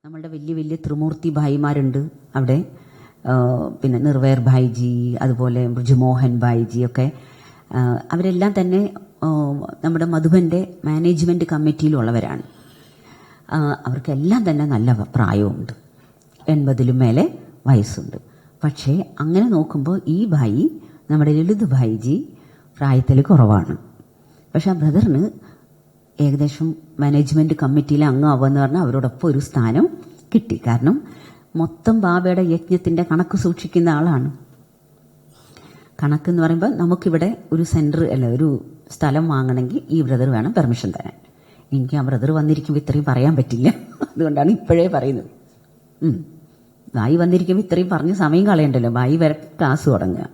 നമ്മളുടെ വലിയ വലിയ ത്രിമൂർത്തി ഭായിമാരുണ്ട് അവിടെ. പിന്നെ നിർവൈർ ഭായിജി, അതുപോലെ ബ്രിജുമോഹൻ ഭായിജി ഒക്കെ അവരെല്ലാം തന്നെ നമ്മുടെ മധുബൻ്റെ മാനേജ്മെൻറ്റ് കമ്മിറ്റിയിലുള്ളവരാണ്. അവർക്കെല്ലാം തന്നെ നല്ല പ്രായമുണ്ട്, 80-ലും മേലെ വയസ്സുണ്ട്. പക്ഷേ അങ്ങനെ നോക്കുമ്പോൾ ഈ ഭായി, നമ്മുടെ ലളിത് ഭായിജി, പ്രായത്തിൽ കുറവാണ്. പക്ഷെ ആ ബ്രദറിന് ഏകദേശം മാനേജ്മെൻറ്റ് കമ്മിറ്റിയിലെ അംഗമാവുമെന്ന് പറഞ്ഞാൽ അവരോടൊപ്പം ഒരു സ്ഥാനം കിട്ടി. കാരണം മൊത്തം ബാബയുടെ യജ്ഞത്തിൻ്റെ കണക്ക് സൂക്ഷിക്കുന്ന ആളാണ്. കണക്കെന്ന് പറയുമ്പോൾ നമുക്കിവിടെ ഒരു സെൻറ്റർ അല്ല ഒരു സ്ഥലം വാങ്ങണമെങ്കിൽ ഈ ബ്രദർ വേണം പെർമിഷൻ തരാൻ. എനിക്ക് ആ ബ്രദർ വന്നിരിക്കുമ്പോൾ ഇത്രയും പറയാൻ പറ്റില്ല, അതുകൊണ്ടാണ് ഇപ്പോഴേ പറയുന്നത്. ഭായി വന്നിരിക്കുമ്പോൾ ഇത്രയും പറഞ്ഞ് സമയം കളയണ്ടല്ലോ, ഭായി വരെ ക്ലാസ് തുടങ്ങുക.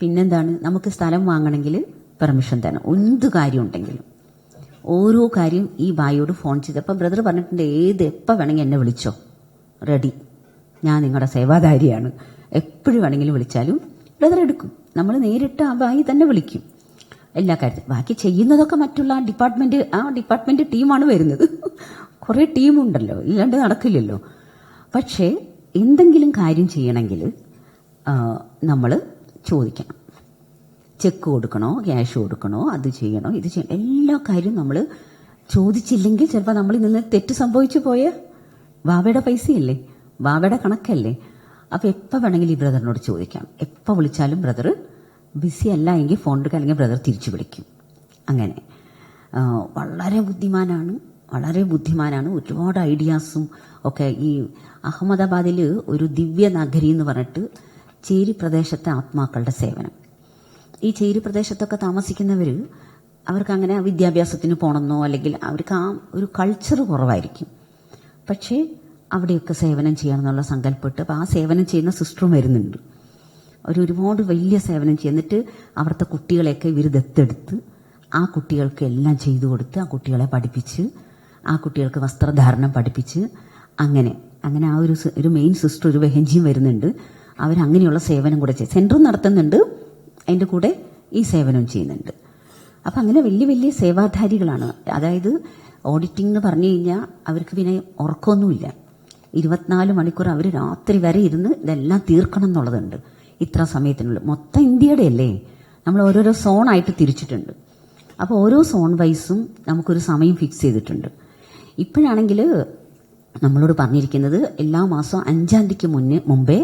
പിന്നെന്താണ്, നമുക്ക് സ്ഥലം വാങ്ങണമെങ്കിൽ പെർമിഷൻ തരണം. എന്ത് കാര്യം ഉണ്ടെങ്കിലും ഓരോ കാര്യം ഈ ഭായിയോട് ഫോൺ ചെയ്തപ്പോൾ ബ്രദർ പറഞ്ഞിട്ടുണ്ട്, എപ്പോൾ വേണമെങ്കിൽ എന്നെ വിളിച്ചോ, റെഡി, ഞാൻ നിങ്ങളുടെ സേവാധാരിയാണ്, എപ്പോഴും വേണമെങ്കിലും വിളിച്ചാലും ബ്രദർ എടുക്കും. നമ്മൾ നേരിട്ട് ആ ഭായി തന്നെ വിളിക്കും എല്ലാ കാര്യത്തിലും. ബാക്കി ചെയ്യുന്നതൊക്കെ മറ്റുള്ള ഡിപ്പാർട്ട്മെന്റ് ടീമാണ് വരുന്നത്. കുറേ ടീമുണ്ടല്ലോ, ഇല്ലാണ്ട് നടക്കില്ലല്ലോ. പക്ഷേ എന്തെങ്കിലും കാര്യം ചെയ്യണമെങ്കിൽ നമ്മൾ ചോദിക്കണം. ചെക്ക് കൊടുക്കണോ, ക്യാഷ് കൊടുക്കണോ, അത് ചെയ്യണോ, ഇത് ചെയ്യണം, എല്ലാ കാര്യവും നമ്മൾ ചോദിച്ചില്ലെങ്കിൽ ചിലപ്പോൾ നമ്മളിൽ നിന്ന് തെറ്റ് സംഭവിച്ചു പോയ ബാബയുടെ പൈസയല്ലേ, ബാബയുടെ കണക്കല്ലേ. അപ്പോൾ എപ്പോൾ വേണമെങ്കിലും ഈ ബ്രദറിനോട് ചോദിക്കാം. എപ്പോൾ വിളിച്ചാലും ബ്രദർ ബിസി അല്ല എങ്കിൽ ഫോൺ എടുക്കുക, അല്ലെങ്കിൽ ബ്രദർ തിരിച്ചു വിളിക്കും. അങ്ങനെ വളരെ ബുദ്ധിമാനാണ്. ഒരുപാട് ഐഡിയാസും ഒക്കെ. ഈ അഹമ്മദാബാദിൽ ഒരു ദിവ്യ നഗരി എന്ന് പറഞ്ഞിട്ട് ചേരി പ്രദേശത്തെ ആത്മാക്കളുടെ സേവനം. ഈ ചേരി പ്രദേശത്തൊക്കെ താമസിക്കുന്നവർ അവർക്ക് അങ്ങനെ വിദ്യാഭ്യാസത്തിന് പോകണമെന്നോ അല്ലെങ്കിൽ അവർക്ക് ആ ഒരു കൾച്ചർ കുറവായിരിക്കും. പക്ഷേ അവിടെയൊക്കെ സേവനം ചെയ്യണം എന്നുള്ള സങ്കല്പപ്പെട്ട് അപ്പോൾ ആ സേവനം ചെയ്യുന്ന സിസ്റ്ററും വരുന്നുണ്ട്. ഒരുപാട് വലിയ സേവനം ചെയ്യുന്നിട്ട് അവിടുത്തെ കുട്ടികളെയൊക്കെ ഇവർ ദത്തെടുത്ത് ആ കുട്ടികൾക്ക് എല്ലാം ചെയ്തു കൊടുത്ത് ആ കുട്ടികളെ പഠിപ്പിച്ച് ആ കുട്ടികൾക്ക് വസ്ത്രധാരണം പഠിപ്പിച്ച് അങ്ങനെ ആ ഒരു മെയിൻ സിസ്റ്റർ, ഒരു ബെഹൻജിയും വരുന്നുണ്ട്. അവരങ്ങനെയുള്ള സേവനം കൂടെ സെൻറ്ററും നടത്തുന്നുണ്ട്, അതിൻ്റെ കൂടെ ഈ സേവനം ചെയ്യുന്നുണ്ട്. അപ്പം അങ്ങനെ വലിയ വലിയ സേവാധാരികളാണ്. അതായത് ഓഡിറ്റിംഗ് എന്ന് പറഞ്ഞു കഴിഞ്ഞാൽ അവർക്ക് പിന്നെ ഉറക്കമൊന്നുമില്ല. 24 മണിക്കൂർ അവർ രാത്രി വരെ ഇരുന്ന് ഇതെല്ലാം തീർക്കണം എന്നുള്ളതുണ്ട്. ഇത്ര സമയത്തിനുള്ളിൽ മൊത്തം ഇന്ത്യയുടെ അല്ലേ, നമ്മൾ ഓരോരോ സോണായിട്ട് തിരിച്ചിട്ടുണ്ട്. അപ്പോൾ ഓരോ സോൺ വൈസും നമുക്കൊരു സമയം ഫിക്സ് ചെയ്തിട്ടുണ്ട്. ഇപ്പോഴാണെങ്കിൽ നമ്മളോട് പറഞ്ഞിരിക്കുന്നത് എല്ലാ മാസവും 5-ാം തീയതിക്ക് മുമ്പേ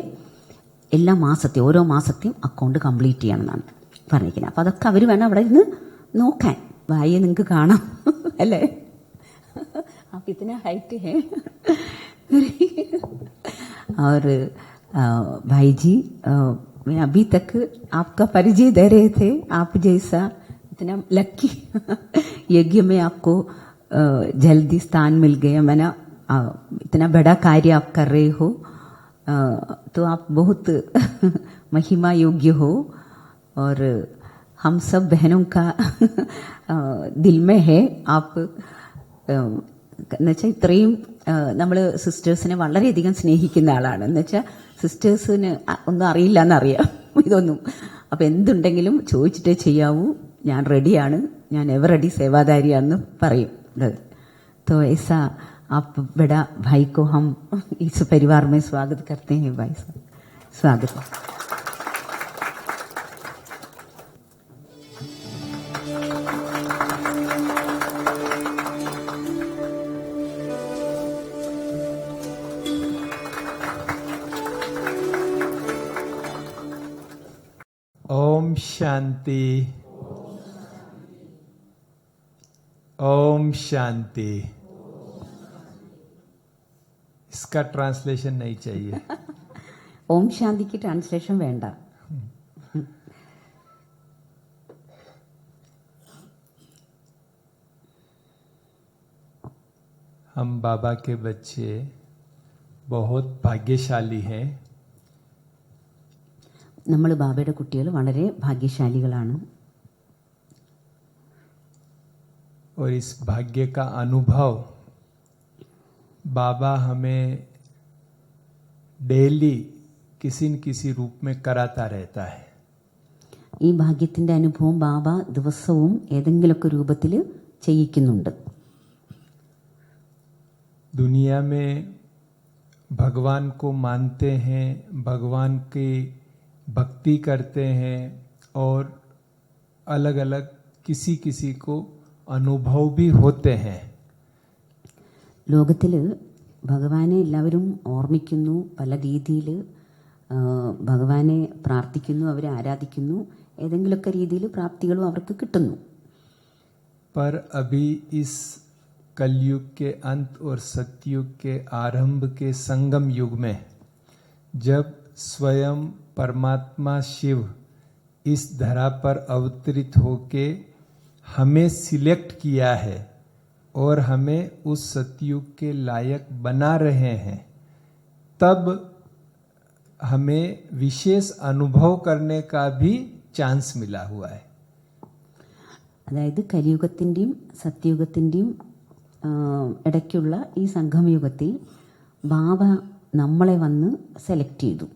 എല്ലാ മാസത്തെയും ഓരോ മാസത്തെയും അക്കൗണ്ട് കംപ്ലീറ്റ് ചെയ്യണമെന്നാണ് പറഞ്ഞിരിക്കുന്നത്. അപ്പോൾ അതൊക്കെ അവർ വേണം അവിടെ ഇരുന്ന് നോക്കാൻ. ഭായിയെ നിങ്ങൾക്ക് കാണാം അല്ലേ, आप इतना हाइट है। और भाई जी, मैं अभी तक आपका परिचय दे रहे थे, आप जैसा इतना लकी यज्ञ में आपको जल्दी स्थान मिल गया। मैंने इतना बड़ा कार्य आप कर रहे हो, तो आप बहुत महिमा योग्य हो और हम सब बहनों का दिल में है आप. എന്നുവെച്ചാൽ ഇത്രയും നമ്മൾ സിസ്റ്റേഴ്സിനെ വളരെയധികം സ്നേഹിക്കുന്ന ആളാണ്. എന്നുവെച്ചാൽ സിസ്റ്റേഴ്സിന് ഒന്നും അറിയില്ല എന്നറിയാം ഇതൊന്നും. അപ്പം എന്തുണ്ടെങ്കിലും ചോദിച്ചിട്ടേ ചെയ്യാവൂ, ഞാൻ റെഡിയാണ്, ഞാൻ എവർ റെഡി സേവാധാരിയാണെന്ന് പറയും. तो ऐसा आप बड़ा भाई को हम इस परिवार में स्वागत करते हैं. भाई साहब स्वागत. ओम शांति. ओम शांति. इसका ट्रांसलेशन नहीं चाहिए. ओम शांति की ट्रांसलेशन വേണ്ട. हम बाबा के बच्चे बहुत भाग्यशाली हैं. നമ്മൾ ബാബയുടെ കുട്ടികൾ വളരെ ഭാഗ്യശാലികളാണ്. और इस भाग्य का अनुभव बाबा हमें डेली किसी न किसी रूप में कराता रहता है. ഈ ഭാഗ്യത്തിന്റെ അനുഭവം ബാബ ദിവസവും ഏതെങ്കിലുമൊക്കെ രൂപത്തിൽ ചെയ്യിക്കുന്നുണ്ട്. दुनिया में भगवान को मानते हैं, भगवान की भक्ति करते हैं और अलग अलग किसी किसी को अनुभव भी होते हैं. ലോകത്തിൽ ഭഗവാനെ എല്ലാവരും ഓർമ്മിക്കുന്നു, പല രീതിയിൽ ഭഗവാനെ പ്രാർത്ഥിക്കുന്നു, അവരെ ആരാധിക്കുന്നു, ഏതെങ്കിലുമൊക്കെ രീതിയിൽ പ്രാപ്തികളും അവർക്ക് കിട്ടുന്നു. पर अभी इस कलयुग के अंत और सतयुग के आरंभ के संगम युग में जब स्वयं परमात्मा शिव इस धरा पर अवतरित होके हमें सिलेक्ट किया है और हमें उस सतयुग के लायक बना रहे हैं, तब हमें विशेष अनुभव करने का भी चांस मिला हुआ है. അതായത് കലിയുഗത്തിൻ്റെയും സത്യയുഗത്തിൻ്റെയും ഇടയ്ക്കുള്ള ഈ സംഗമയുഗത്തിൽ ബാബ നമ്മളെ വന്ന് സെലക്ട് ചെയ്തു.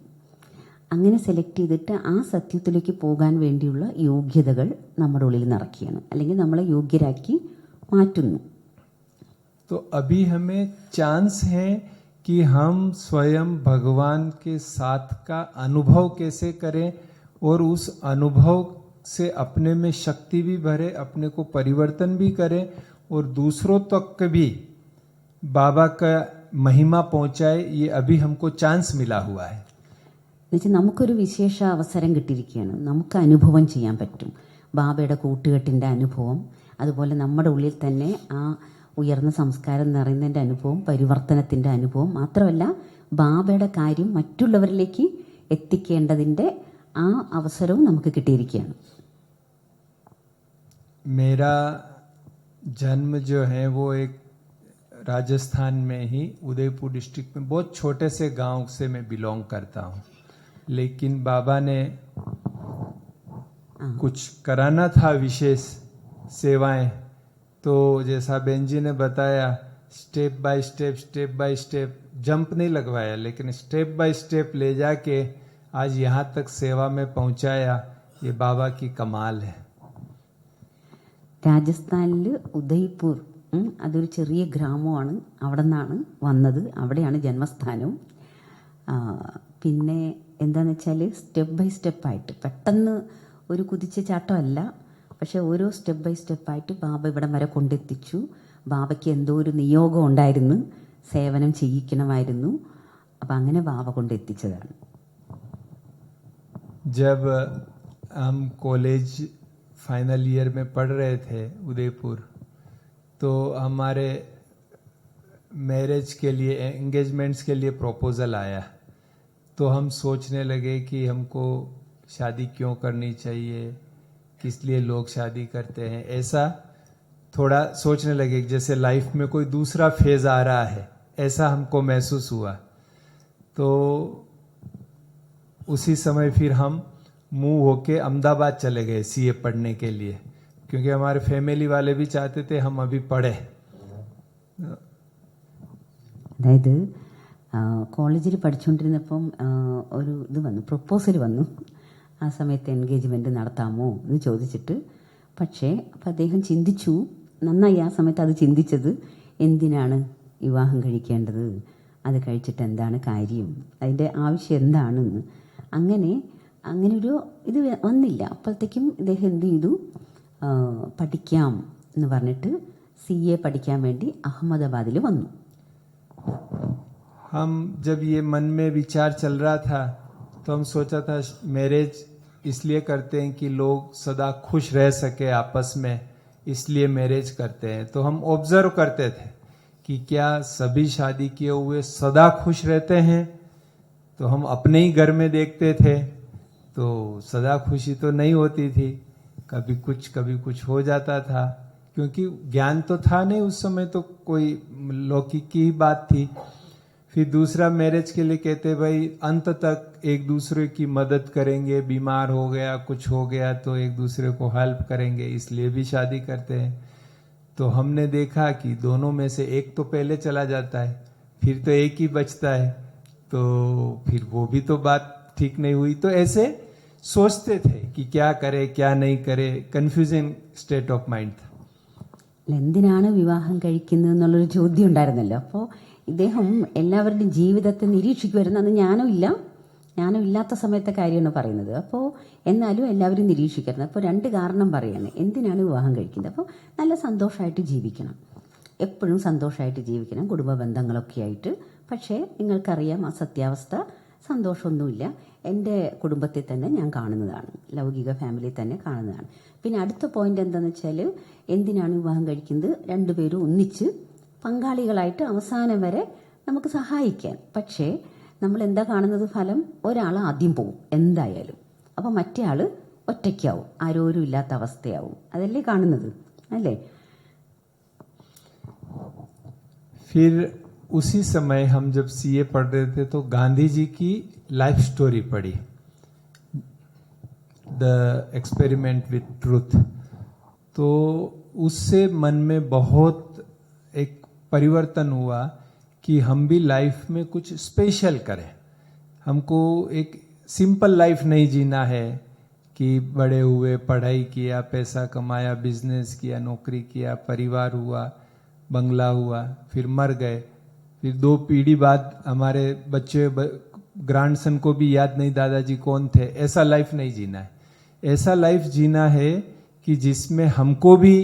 അങ്ങനെ സെലക്ട് ചെയ്തിട്ട് ആ സത്യത്തിലേക്ക് പോകാൻ വേണ്ടിയുള്ള യോഗ്യതകൾ നമ്മുടെ ഉള്ളിൽ നിറയ്ക്കുകയാണ്, അല്ലെങ്കിൽ നമ്മളെ യോഗ്യരാക്കി മാറ്റുന്നു. तो अभी हमें चांस है कि हम स्वयं भगवान के साथ का अनुभव कैसे करें और उस अनुभव से अपने में शक्ति भी भरे, अपने को परिवर्तन भी करें और दूसरों तक भी बाबा का महिमा पहुंचाए. ये अभी हमको चांस मिला हुआ है. എന്നുവെച്ചാൽ നമുക്കൊരു വിശേഷ അവസരം കിട്ടിയിരിക്കുകയാണ്. നമുക്ക് അനുഭവം ചെയ്യാൻ പറ്റും. ബാബയുടെ കൂട്ടുകെട്ടിൻ്റെ അനുഭവം, അതുപോലെ നമ്മുടെ ഉള്ളിൽ തന്നെ ആ ഉയർന്ന സംസ്കാരം നിറയുന്നതിൻ്റെ അനുഭവം, പരിവർത്തനത്തിൻ്റെ അനുഭവം, മാത്രമല്ല ബാബയുടെ കാര്യം മറ്റുള്ളവരിലേക്ക് എത്തിക്കേണ്ടതിൻ്റെ ആ അവസരവും നമുക്ക് കിട്ടിയിരിക്കുകയാണ്. मेरा जन्म जो है वो एक राजस्थान में ही उदयपुर डिस्ट्रिक्ट में बहुत छोटे से गांव से मैं बिलोंग करता हूँ, लेकिन बाबा ने कुछ कराना था विशेष सेवाएं, तो जैसा बेन जी ने बताया स्टेप बाय स्टेप जंप नहीं लगवाया, लेकिन स्टेप बाय स्टेप ले जाके आज यहाँ तक सेवा में पहुंचाया. ये बाबा की कमाल है. രാജസ്ഥാനിൽ ഉദയ്പൂർ, അതൊരു ചെറിയ ഗ്രാമമാണ്. അവിടെ നിന്നാണ് വന്നത്, അവിടെയാണ് ജന്മസ്ഥാനം. പിന്നെ എന്താണെന്ന് വെച്ചാൽ സ്റ്റെപ്പ് ബൈ സ്റ്റെപ്പായിട്ട്, പെട്ടെന്ന് ഒരു കുതിച്ച ചാട്ടമല്ല, പക്ഷെ ഓരോ സ്റ്റെപ്പ് ബൈ സ്റ്റെപ്പായിട്ട് ബാബ ഇവിടം വരെ കൊണ്ടെത്തിച്ചു. ബാബയ്ക്ക് എന്തോ ഒരു നിയോഗം ഉണ്ടായിരുന്നു, സേവനം ചെയ്യിക്കണമായിരുന്നു. അപ്പം അങ്ങനെ ബാബ കൊണ്ടെത്തിച്ചതാണ്. जब हम कॉलेज फाइनल ईयर में पढ़ रहे थे उदयपुर, तो हमारे मैरिज के लिए, एंगेजमेंट्स के लिए प्रपोजल आया. तो हम सोचने लगे कि हमको शादी क्यों करनी चाहिए, किस लिए लोग शादी करते हैं, ऐसा थोड़ा सोचने लगे. जैसे लाइफ में कोई दूसरा फेज आ रहा है, ऐसा हमको महसूस हुआ. तो उसी समय फिर हम मूव होके अहमदाबाद चले गए सीए पढ़ने के लिए, क्योंकि हमारे फैमिली वाले भी चाहते थे हम अभी पढ़े. അതായത് കോളേജിൽ പഠിച്ചുകൊണ്ടിരുന്നപ്പം ഒരു ഇത് വന്നു, പ്രൊപ്പോസൽ വന്നു. ആ സമയത്ത് എൻഗേജ്മെൻറ്റ് നടത്താമോ എന്ന് ചോദിച്ചിട്ട്. പക്ഷേ അപ്പം അദ്ദേഹം ചിന്തിച്ചു, നന്നായി ആ സമയത്ത് അത് ചിന്തിച്ചത്, എന്തിനാണ് വിവാഹം കഴിക്കേണ്ടത്, അത് കഴിച്ചിട്ട് എന്താണ് കാര്യം, അതിൻ്റെ ആവശ്യം എന്താണെന്ന്. അങ്ങനൊരു ഇത് വന്നില്ല. അപ്പോഴത്തേക്കും ഇദ്ദേഹം എന്ത് ചെയ്തു, പഠിക്കാം എന്ന് പറഞ്ഞിട്ട് CA പഠിക്കാൻ വേണ്ടി അഹമ്മദാബാദിൽ വന്നു. हम जब ये मन में विचार चल रहा था, तो हम सोचा था मैरिज इसलिए करते हैं कि लोग सदा खुश रह सके आपस में, इसलिए मैरिज करते हैं. तो हम ऑब्जर्व करते थे कि क्या सभी शादी किए हुए सदा खुश रहते हैं. तो हम अपने ही घर में देखते थे, तो सदा खुशी तो नहीं होती थी, कभी कुछ हो जाता था, क्योंकि ज्ञान तो था नहीं उस समय, तो कोई लौकिक की ही बात थी. फिर दूसरा मैरिज के लिए कहते भाई अंत तक एक दूसरे की मदद करेंगे, बीमार हो गया कुछ हो गया तो एक दूसरे को हेल्प करेंगे, इसलिए भी शादी करते हैं. तो हमने देखा कि दोनों में से एक तो पहले चला जाता है, फिर तो एक ही बचता है, तो फिर वो भी तो बात ठीक नहीं हुई. तो ऐसे सोचते थे कि क्या करे क्या नहीं करे, कंफ्यूजिंग स्टेट ऑफ माइंड था. എന്തിനാണ് വിവാഹം കഴിക്കുന്നത് എന്നുള്ളൊരു ചോദ്യം ഉണ്ടായിരുന്നല്ലോ. അപ്പോൾ ഇദ്ദേഹം എല്ലാവരുടെയും ജീവിതത്തെ നിരീക്ഷിക്കുമായിരുന്നു. അന്ന് ജ്ഞാനം ഇല്ലാത്ത സമയത്തെ കാര്യമാണ് പറയുന്നത്. അപ്പോൾ എന്നാലും എല്ലാവരും നിരീക്ഷിക്കരുത്. അപ്പോൾ 2 കാരണം പറയാണ് എന്തിനാണ് വിവാഹം കഴിക്കുന്നത്. അപ്പോൾ നല്ല സന്തോഷമായിട്ട് ജീവിക്കണം, എപ്പോഴും സന്തോഷമായിട്ട് ജീവിക്കണം, കുടുംബ ബന്ധങ്ങളൊക്കെ ആയിട്ട്. പക്ഷേ നിങ്ങൾക്കറിയാം ആ സത്യാവസ്ഥ, സന്തോഷമൊന്നുമില്ല. എൻ്റെ കുടുംബത്തിൽ തന്നെ ഞാൻ കാണുന്നതാണ്, ലൗകിക ഫാമിലി തന്നെ കാണുന്നതാണ്. പിന്നെ അടുത്ത പോയിന്റ് എന്താണെന്ന് വെച്ചാൽ എന്തിനാണ് വിവാഹം കഴിക്കുന്നത്, 2 പേരും ഒന്നിച്ച് പങ്കാളികളായിട്ട് അവസാനം വരെ നമുക്ക് സഹായിക്കാൻ. പക്ഷേ നമ്മൾ എന്താ കാണുന്നത്, ഫലം ഒരാൾ ആദ്യം പോവും എന്തായാലും, അപ്പം മറ്റേ ആൾ ഒറ്റയ്ക്കാവും, ആരോരും ഇല്ലാത്ത അവസ്ഥയാവും. അതല്ലേ കാണുന്നത്, അല്ലേ? फिर उसी समय हम जब सीए पढ़ रहे थे तो गांधी जी की लाइफ स्टोरी पढ़ी, द एक्सपेरिमेंट विथ ट्रूथ। तो उससे मन में बहुत एक परिवर्तन हुआ कि हम भी लाइफ में कुछ स्पेशल करें। हमको एक सिंपल लाइफ नहीं जीना है कि बड़े हुए, पढ़ाई किया, पैसा कमाया, बिजनेस किया, नौकरी किया, परिवार हुआ, बंगला हुआ, फिर मर गए, फिर 2 पीढ़ी बाद हमारे बच्चे ग्रैंडसन को भी याद नहीं दादाजी कौन थे। ऐसा लाइफ नहीं जीना है। ऐसा लाइफ जीना है कि जिसमें हमको भी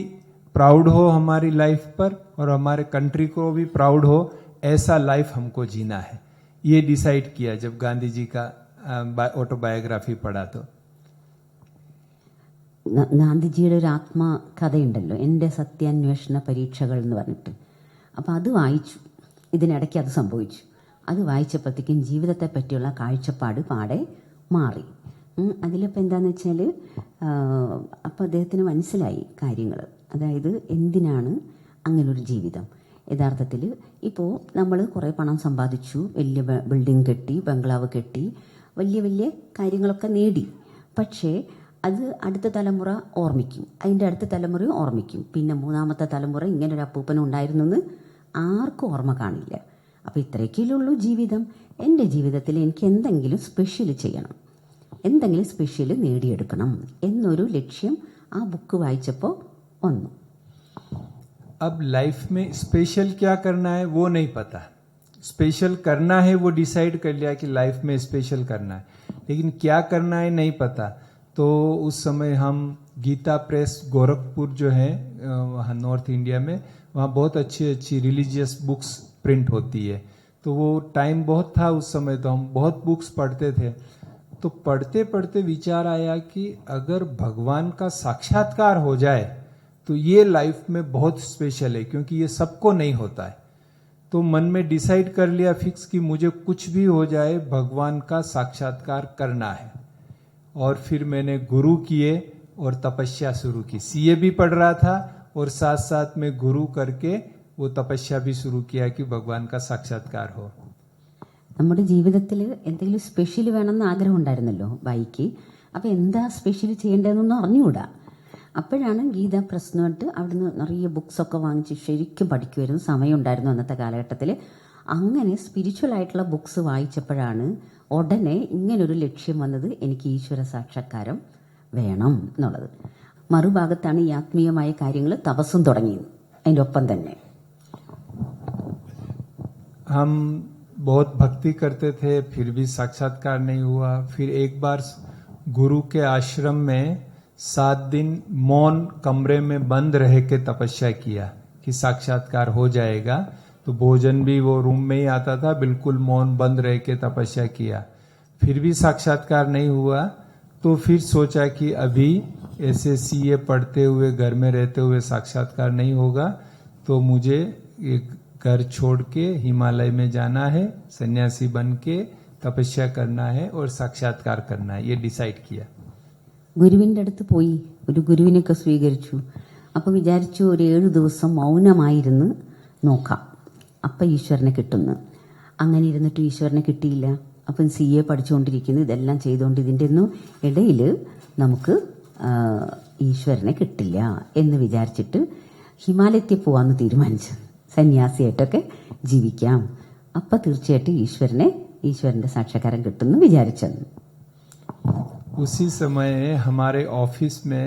प्राउड हो हमारी लाइफ पर और हमारे कंट्री को भी प्राउड हो। ऐसा लाइफ हमको जीना है, ये डिसाइड किया जब गांधी जी का ऑटोबायोग्राफी पढ़ा। तो ഗാന്ധിജിയുടെ ഒരു ആത്മകഥയുണ്ടല്ലോ, എൻ്റെ സത്യാന്വേഷണ പരീക്ഷകൾ എന്ന് പറഞ്ഞിട്ട്. അപ്പോൾ അത് വായിച്ചു, ഇതിനിടയ്ക്ക് അത് സംഭവിച്ചു. അത് വായിച്ചപ്പോഴത്തേക്കും ജീവിതത്തെ പറ്റിയുള്ള കാഴ്ചപ്പാട് പാടെ മാറി. അതിലിപ്പോൾ എന്താണെന്ന് വെച്ചാൽ അപ്പോൾ അദ്ദേഹത്തിന് മനസ്സിലായി കാര്യങ്ങൾ. അതായത് എന്തിനാണ് അങ്ങനൊരു ജീവിതം. യഥാർത്ഥത്തിൽ ഇപ്പോൾ നമ്മൾ കുറേ പണം സമ്പാദിച്ചു, വലിയ ബിൽഡിംഗ് കെട്ടി, ബംഗ്ലാവ് കെട്ടി, വലിയ വലിയ കാര്യങ്ങളൊക്കെ നേടി. പക്ഷേ അത് അടുത്ത തലമുറ ഓർമ്മിക്കും, അതിൻ്റെ അടുത്ത തലമുറയും ഓർമ്മിക്കും. പിന്നെ 3ാമത്തെ തലമുറ ഇങ്ങനൊരു അപ്പൂപ്പനും ഉണ്ടായിരുന്നു എന്ന് ആർക്കും ഓർമ്മ കാണില്ല. അപ്പോൾ ഇത്രയൊക്കെയുള്ളൂ ജീവിതം. എൻ്റെ ജീവിതത്തിൽ എനിക്ക് എന്തെങ്കിലും സ്പെഷ്യൽ ചെയ്യണം, എന്തെങ്കിലും സ്പെഷ്യൽ നേടിയെടുക്കണം എന്നൊരു ലക്ഷ്യം ആ ബുക്ക് വായിച്ചപ്പോൾ വന്നു. अब लाइफ में स्पेशल क्या करना है वो नहीं पता, स्पेशल करना है वो डिसाइड कर लिया कि लाइफ में स्पेशल करना है, लेकिन क्या करना है नहीं पता। तो उस समय हम गीता प्रेस गोरखपुर जो है वहाँ नॉर्थ इंडिया में, वहाँ बहुत अच्छी अच्छी रिलीजियस बुक्स प्रिंट होती है। तो वो टाइम बहुत था उस समय, तो हम बहुत बुक्स पढ़ते थे। तो पढ़ते पढ़ते विचार आया कि अगर भगवान का साक्षात्कार हो जाए तो ये लाइफ में बहुत स्पेशल है, क्योंकि ये सबको नहीं होता है। तो मन में डिसाइड कर लिया फिक्स कि मुझे कुछ भी हो जाए भगवान का साक्षात्कार करना है। और फिर मैंने गुरु किए और तपस्या शुरू की। सीए भी पढ़ रहा था और साथ साथ में गुरु करके वो तपस्या भी शुरू किया कि भगवान का साक्षात्कार हो। നമ്മുടെ ജീവിതത്തിൽ എന്തെങ്കിലും സ്പെഷ്യൽ വേണമെന്ന് ആഗ്രഹം ഉണ്ടായിരുന്നല്ലോ ബായിക്ക്. അപ്പോൾ എന്താ സ്പെഷ്യൽ ചെയ്യേണ്ടതെന്നൊന്നും അറിഞ്ഞുകൂടാ. അപ്പോഴാണ് ഗീത പ്രസ് എന്നിട്ട് അവിടുന്ന് നിറയെ ബുക്സൊക്കെ വാങ്ങിച്ച് ശരിക്കും പഠിക്കുമായിരുന്നു, സമയം ഉണ്ടായിരുന്നു അന്നത്തെ കാലഘട്ടത്തിൽ. അങ്ങനെ സ്പിരിച്വൽ ആയിട്ടുള്ള ബുക്സ് വായിച്ചപ്പോഴാണ് ഉടനെ ഇങ്ങനൊരു ലക്ഷ്യം വന്നത്, എനിക്ക് ഈശ്വര സാക്ഷാത്കാരം വേണം എന്നുള്ളത്. മറുഭാഗത്താണ് ഈ ആത്മീയമായ കാര്യങ്ങൾ, തപസ്സും തുടങ്ങിയത് അതിൻ്റെ ഒപ്പം തന്നെ. हम बहुत भक्ति करते थे, फिर भी साक्षात्कार नहीं हुआ। फिर एक बार गुरु के आश्रम में 7 दिन मौन कमरे में बंद रह के तपस्या किया कि साक्षात्कार हो जाएगा। तो भोजन भी वो रूम में ही आता था, बिल्कुल मौन बंद रह के तपस्या किया। फिर भी साक्षात्कार नहीं हुआ। तो फिर सोचा कि अभी ऐसे सीए पढ़ते हुए घर में रहते हुए साक्षात्कार नहीं होगा, तो मुझे एक घर छोड़ के हिमालय में जाना है, सन्यासी बन के तपस्या करना है और साक्षात्कार करना है, ये डिसाइड किया। ഗുരുവിൻ്റെ അടുത്ത് പോയി, ഒരു ഗുരുവിനൊക്കെ സ്വീകരിച്ചു. അപ്പോൾ വിചാരിച്ചു ഒരു 7 ദിവസം മൗനമായിരുന്ന് നോക്കാം, അപ്പം ഈശ്വരനെ കിട്ടുന്നു. അങ്ങനെ ഇരുന്നിട്ട് ഈശ്വരനെ കിട്ടിയില്ല. അപ്പം CA പഠിച്ചുകൊണ്ടിരിക്കുന്നു, ഇതെല്ലാം ചെയ്തുകൊണ്ട് ഇതിൻ്റെ ഒന്നും ഇടയിൽ നമുക്ക് ഈശ്വരനെ കിട്ടില്ല എന്ന് വിചാരിച്ചിട്ട് ഹിമാലയത്തിൽ പോകാമെന്ന് തീരുമാനിച്ചു. സന്യാസിയായിട്ടൊക്കെ ജീവിക്കാം, അപ്പം തീർച്ചയായിട്ടും ഈശ്വരൻ്റെ സാക്ഷാത്കാരം കിട്ടുമെന്ന് വിചാരിച്ചെന്ന്. उसी समय हमारे ऑफिस में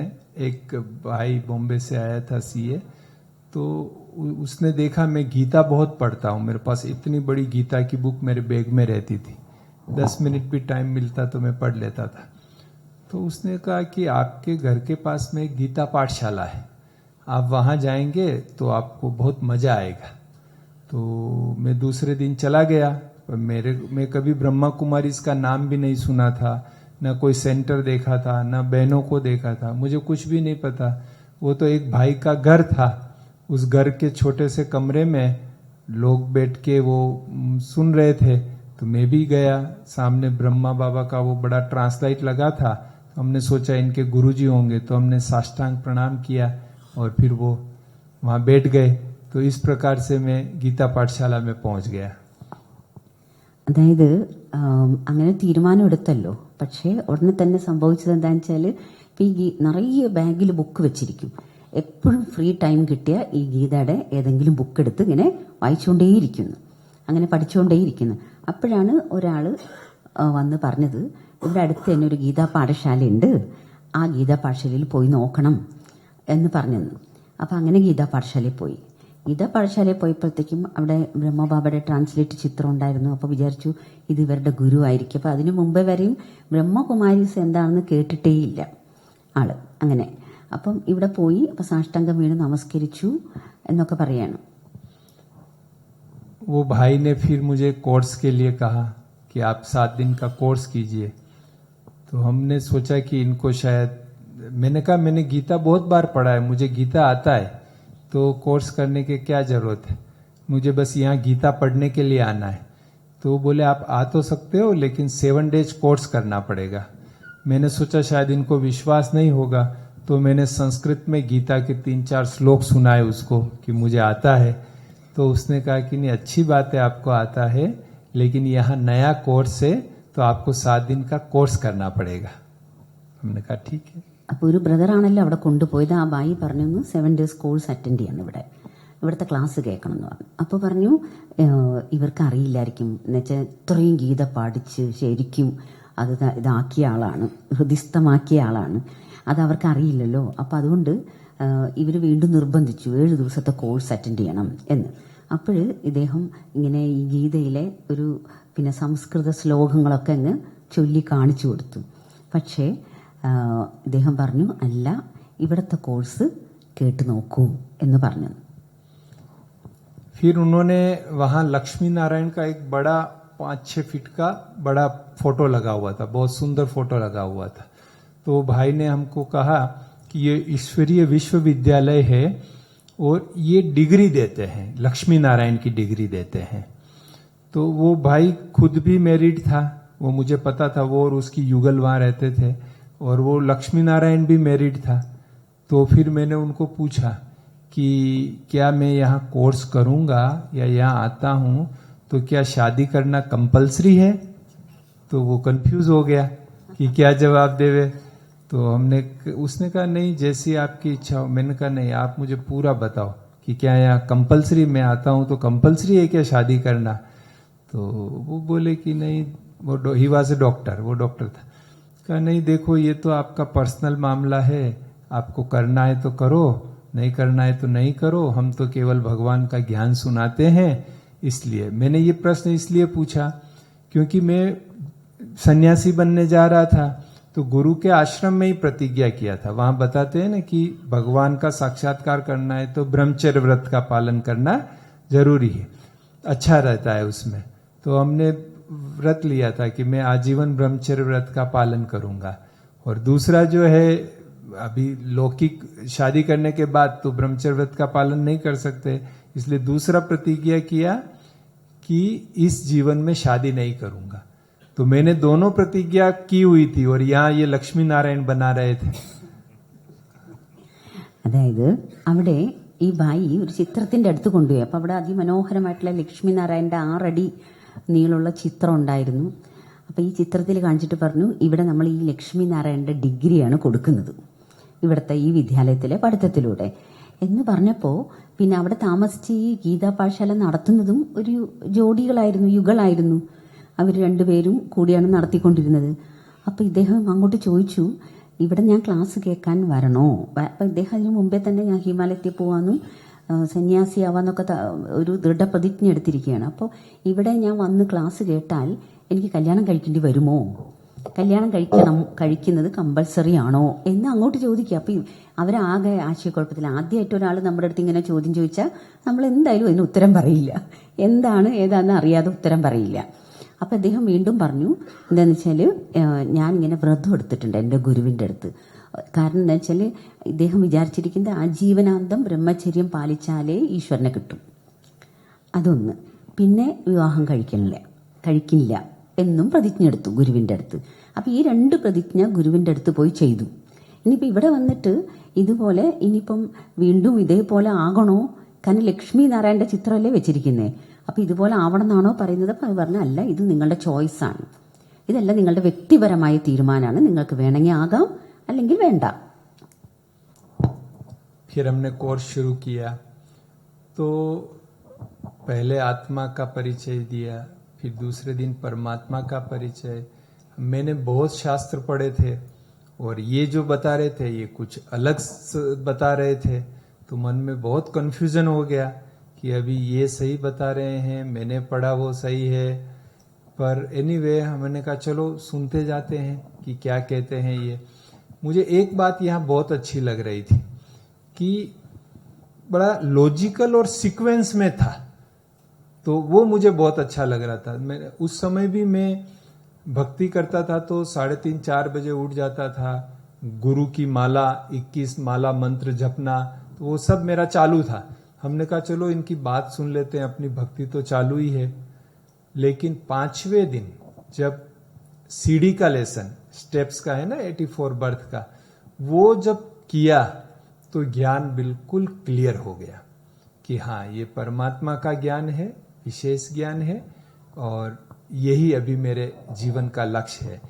एक भाई बॉम्बे से आया था सीए, तो उसने देखा मैं गीता बहुत पढ़ता हूँ, मेरे पास इतनी बड़ी गीता की बुक मेरे बैग में रहती थी, 10 मिनट भी टाइम मिलता तो मैं पढ़ लेता था। तो उसने कहा कि आपके घर के पास में एक गीता पाठशाला है, आप वहाँ जाएंगे तो आपको बहुत मजा आएगा। तो मैं दूसरे दिन चला गया। मैं कभी ब्रह्मा कुमारी इसका नाम भी नहीं सुना था, न कोई सेंटर देखा था, न बहनों को देखा था, मुझे कुछ भी नहीं पता। वो तो एक भाई का घर था, उस घर के छोटे से कमरे में लोग बैठ के वो सुन रहे थे। तो मैं भी गया, सामने ब्रह्मा बाबा का वो बड़ा ट्रांसलाइट लगा था, हमने सोचा इनके गुरुजी होंगे, तो हमने साष्टांग प्रणाम किया और फिर वो वहाँ बैठ गए। तो इस प्रकार से मैं गीता पाठशाला में पहुंच गया। അതായത് അങ്ങനെ തീരുമാനമെടുത്തല്ലോ, പക്ഷേ ഉടനെ തന്നെ സംഭവിച്ചത് എന്താണെന്ന് വെച്ചാൽ ഇപ്പം ഈ നിറയെ ബാഗിൽ ബുക്ക് വെച്ചിരിക്കും. എപ്പോഴും ഫ്രീ ടൈം കിട്ടിയ ഈ ഗീതയുടെ ഏതെങ്കിലും ബുക്ക് എടുത്ത് ഇങ്ങനെ വായിച്ചുകൊണ്ടേയിരിക്കുന്നു, അങ്ങനെ പഠിച്ചുകൊണ്ടേയിരിക്കുന്നു. അപ്പോഴാണ് ഒരാൾ വന്ന് പറഞ്ഞത്, ഇവിടെ അടുത്ത് തന്നെ ഒരു ഗീതാ പാഠശാലയുണ്ട്, ആ ഗീതാ പാഠശാലയിൽ പോയി നോക്കണം എന്ന് പറഞ്ഞെന്ന്. അപ്പം അങ്ങനെ ഗീതാ പാഠശാലയിൽ പോയി. ഗീതാ പാഠശാലയിൽ പോയപ്പോഴത്തേക്കും അവിടെ ബ്രഹ്മബാബയുടെ ട്രാൻസ്ലേറ്റ് ചിത്രം ഉണ്ടായിരുന്നു. അപ്പോൾ വിചാരിച്ചു ഇത് ഇവരുടെ ഗുരു ആയിരിക്കും. അപ്പോൾ അതിനു മുമ്പേ വരെയും ബ്രഹ്മകുമാരീസ് എന്താണെന്ന് കേട്ടിട്ടേയില്ല ആള്. അങ്ങനെ അപ്പം ഇവിടെ പോയി അപ്പം സാഷ്ടാംഗം വീണ് നമസ്കരിച്ചു എന്നൊക്കെ പറയാണ്. वो भाई ने फिर मुझे कोर्स के लिए कहा कि आप 7 दिन का कोर्स कीजिए। तो हमने सोचा कि इनको शायद, मैंने कहा मैंने गीता बहुत बार पढ़ा है, मुझे गीता आता है, तो कोर्स करने के क्या जरूरत है, मुझे बस यहाँ गीता पढ़ने के लिए आना है। तो वो बोले आप आ तो सकते हो, लेकिन 7 डेज कोर्स करना पड़ेगा। मैंने सोचा शायद इनको विश्वास नहीं होगा, तो मैंने संस्कृत में गीता के 3-4 श्लोक सुनाए उसको कि मुझे आता है। तो उसने कहा कि नहीं, अच्छी बात है आपको आता है, लेकिन यहाँ नया कोर्स है, तो आपको 7 दिन का कोर्स करना पड़ेगा। हमने कहा ठीक है. അപ്പോൾ ഒരു ബ്രദറാണല്ലോ അവിടെ കൊണ്ടുപോയത്. ആ ബായി പറഞ്ഞു 7 ഡേയ്സ് കോഴ്സ് അറ്റൻഡ് ചെയ്യണം, ഇവിടുത്തെ ക്ലാസ് കേൾക്കണം എന്ന് പറഞ്ഞു. അപ്പോൾ പറഞ്ഞു ഇവർക്ക് അറിയില്ലായിരിക്കും, എന്നുവെച്ചാൽ ഇത്രയും ഗീത പഠിച്ച് ശരിക്കും അത് ഇതാക്കിയ ആളാണ്, ഹൃദിസ്ഥമാക്കിയ ആളാണ്, അത് അവർക്ക് അറിയില്ലല്ലോ. അപ്പോൾ അതുകൊണ്ട് ഇവർ വീണ്ടും നിർബന്ധിച്ചു 7 ദിവസത്തെ കോഴ്സ് അറ്റൻഡ് ചെയ്യണം എന്ന്. അപ്പോൾ ഇദ്ദേഹം ഇങ്ങനെ ഈ ഗീതയിലെ ഒരു പിന്നെ സംസ്കൃത ശ്ലോകങ്ങളൊക്കെ അങ്ങ് ചൊല്ലി കാണിച്ചു കൊടുത്തു. പക്ഷേ ഇദ്ദേഹം പറഞ്ഞു അല്ല, ഇവിടുത്തെ കോഴ്സ് കേട്ട് നോക്കൂ എന്ന് പറഞ്ഞു. फिर उन्होंने वहां लक्ष्मी नारायण का एक बड़ा 5-6 फीट का बड़ा फोटो लगा हुआ था, बहुत सुंदर फोटो लगा हुआ था. तो भाई ने हमको कहा कि ये ईश्वरीय विश्वविद्यालय है और ये डिग्री देते हैं, लक्ष्मी नारायण की डिग्री देते हैं. तो वो भाई खुद भी मैरिड था, वो मुझे पता था, वो और उसकी युगल वहां रहते थे, और वो लक्ष्मी नारायण भी मैरिड था. तो फिर मैंने उनको पूछा कि क्या मैं यहाँ कोर्स करूंगा या यहाँ आता हूँ तो क्या शादी करना कंपलसरी है? तो वो कंफ्यूज हो गया कि क्या जवाब देवे. तो उसने कहा नहीं, जैसी आपकी इच्छा हो. मैंने कहा नहीं, आप मुझे पूरा बताओ कि क्या यहाँ कंपलसरी, मैं आता हूँ तो कंपलसरी है क्या शादी करना? तो वो बोले कि नहीं, वो ही वाज ए डॉक्टर, वो डॉक्टर था. कहा नहीं, देखो ये तो आपका पर्सनल मामला है, आपको करना है तो करो, नहीं करना है तो नहीं करो, हम तो केवल भगवान का ज्ञान सुनाते हैं. इसलिए मैंने ये प्रश्न इसलिए पूछा क्योंकि मैं सन्यासी बनने जा रहा था, तो गुरु के आश्रम में ही प्रतिज्ञा किया था. वहां बताते हैं ना कि भगवान का साक्षात्कार करना है तो ब्रह्मचर्य व्रत का पालन करना जरूरी है, अच्छा रहता है उसमें. तो हमने व्रत लिया था कि मैं आजीवन ब्रह्मचर्य व्रत का पालन करूंगा. और दूसरा जो है, अभी लौकिक शादी करने के बाद तो ब्रह्मचर्य व्रत का पालन नहीं कर सकते, इसलिए दूसरा प्रतिज्ञा किया कि इस जीवन में शादी नहीं करूंगा. तो मैंने दोनों प्रतिज्ञा की हुई थी और यहाँ ये लक्ष्मी नारायण बना रहे थे. അതായത് അവിടെ ഈ ബായി ഒരു ചിത്രത്തിന്റെ അടുത്ത് കൊണ്ടുപോയി. അപ്പൊ അവിടെ അതിമനോഹരമായിട്ടുള്ള ലക്ഷ്മി നാരായണന്റെ 6 അടി നീളമുള്ള ചിത്രം ഉണ്ടായിരുന്നു. അപ്പൊ ഈ ചിത്രത്തിൽ കാണിച്ചിട്ട് പറഞ്ഞു, ഇവിടെ നമ്മൾ ഈ ലക്ഷ്മി നാരായണന്റെ ഡിഗ്രിയാണ് കൊടുക്കുന്നത് ഇവിടുത്തെ ഈ വിദ്യാലയത്തിലെ പഠിത്തത്തിലൂടെ എന്ന് പറഞ്ഞപ്പോൾ പിന്നെ അവിടെ താമസിച്ച് ഈ ഗീതാ പാഠശാല നടത്തുന്നതും ഒരു ജോഡികളായിരുന്നു, യുഗളായിരുന്നു. അവർ രണ്ടുപേരും കൂടിയാണ് നടത്തിക്കൊണ്ടിരുന്നത്. അപ്പോൾ ഇദ്ദേഹം അങ്ങോട്ട് ചോദിച്ചു, ഇവിടെ ഞാൻ ക്ലാസ് കേൾക്കാൻ വരണോ? അപ്പം ഇദ്ദേഹം അതിന് മുമ്പേ തന്നെ ഞാൻ ഹിമാലയത്തിൽ പോകാമെന്നും സന്യാസിയാവാന്നൊക്കെ ഒരു ദൃഢപ്രതിജ്ഞ എടുത്തിരിക്കുകയാണ്. അപ്പോൾ ഇവിടെ ഞാൻ വന്ന് ക്ലാസ് കേട്ടാൽ എനിക്ക് കല്യാണം കഴിക്കേണ്ടി വരുമോ, കല്യാണം കഴിക്കുന്നത് കമ്പൽസറി ആണോ എന്ന് അങ്ങോട്ട് ചോദിക്കുക. അപ്പം അവരാകെ ആശയക്കുഴപ്പത്തിൽ. ആദ്യമായിട്ട് ഒരാൾ നമ്മുടെ അടുത്ത് ഇങ്ങനെ ചോദ്യം ചോദിച്ചാൽ നമ്മൾ എന്തായാലും അതിന് ഉത്തരം പറയില്ല, എന്താണ് ഏതാണെന്ന് അറിയാതെ ഉത്തരം പറയില്ല. അപ്പം അദ്ദേഹം വീണ്ടും പറഞ്ഞു, എന്താണെന്ന് വെച്ചാൽ ഞാനിങ്ങനെ വ്രതം എടുത്തിട്ടുണ്ട് എൻ്റെ ഗുരുവിൻ്റെ അടുത്ത്. കാരണം എന്താ വെച്ചാൽ ഇദ്ദേഹം വിചാരിച്ചിരിക്കുന്നത് ആജീവനാന്തം ബ്രഹ്മചര്യം പാലിച്ചാലേ ഈശ്വരനെ കിട്ടും. അതൊന്ന്. പിന്നെ വിവാഹം കഴിക്കില്ല എന്നും പ്രതിജ്ഞ എടുത്തു ഗുരുവിൻ്റെ അടുത്ത്. അപ്പം ഈ 2 പ്രതിജ്ഞ ഗുരുവിൻ്റെ അടുത്ത് പോയി ചെയ്തു. ഇനിയിപ്പോൾ ഇവിടെ വന്നിട്ട് ഇതുപോലെ ഇനിയിപ്പം വീണ്ടും ഇതേപോലെ ആകണോ? കാരണം ലക്ഷ്മി നാരായണന്റെ ചിത്രമല്ലേ വെച്ചിരിക്കുന്നേ. അപ്പം ഇതുപോലെ ആവണം എന്നാണോ പറയുന്നത്? അപ്പം അത് പറഞ്ഞ അല്ല, ഇത് നിങ്ങളുടെ ചോയ്സാണ്, ഇതെല്ലാം നിങ്ങളുടെ വ്യക്തിപരമായ തീരുമാനമാണ്, നിങ്ങൾക്ക് വേണമെങ്കിൽ ആകാം അല്ലെങ്കിൽ വേണ്ട. फिर हमने कोर्स शुरू किया तो पहले आत्मा का परिचय दिया, फिर दूसरे दिन परमात्मा का परिचय. मैंने बहुत शास्त्र पढ़े थे और ये जो बता रहे थे ये कुछ अलग बता रहे थे, तो मन में बहुत कंफ्यूजन हो गया कि अभी ये सही बता रहे हैं, मैंने पढ़ा वो सही है. पर एनीवे हमने कहा चलो सुनते जाते हैं कि क्या कहते हैं ये. मुझे एक बात यहाँ बहुत अच्छी लग रही थी कि बड़ा लॉजिकल और सीक्वेंस में था, तो वो मुझे बहुत अच्छा लग रहा था. मैं उस समय भी मैं भक्ति करता था तो 3:30-4 बजे उठ जाता था. गुरु की माला 21 माला मंत्र जपना, तो वो सब मेरा चालू था. हमने कहा चलो इनकी बात सुन लेते हैं, अपनी भक्ति तो चालू ही है. लेकिन 5वें दिन जब सीढ़ी का लेसन स्टेप्स का है ना 84 बर्थ का, वो जब किया तो ज्ञान बिल्कुल क्लियर हो गया कि हाँ ये परमात्मा का ज्ञान है, विशेष ज्ञान है और यही अभी मेरे जीवन का लक्ष्य है.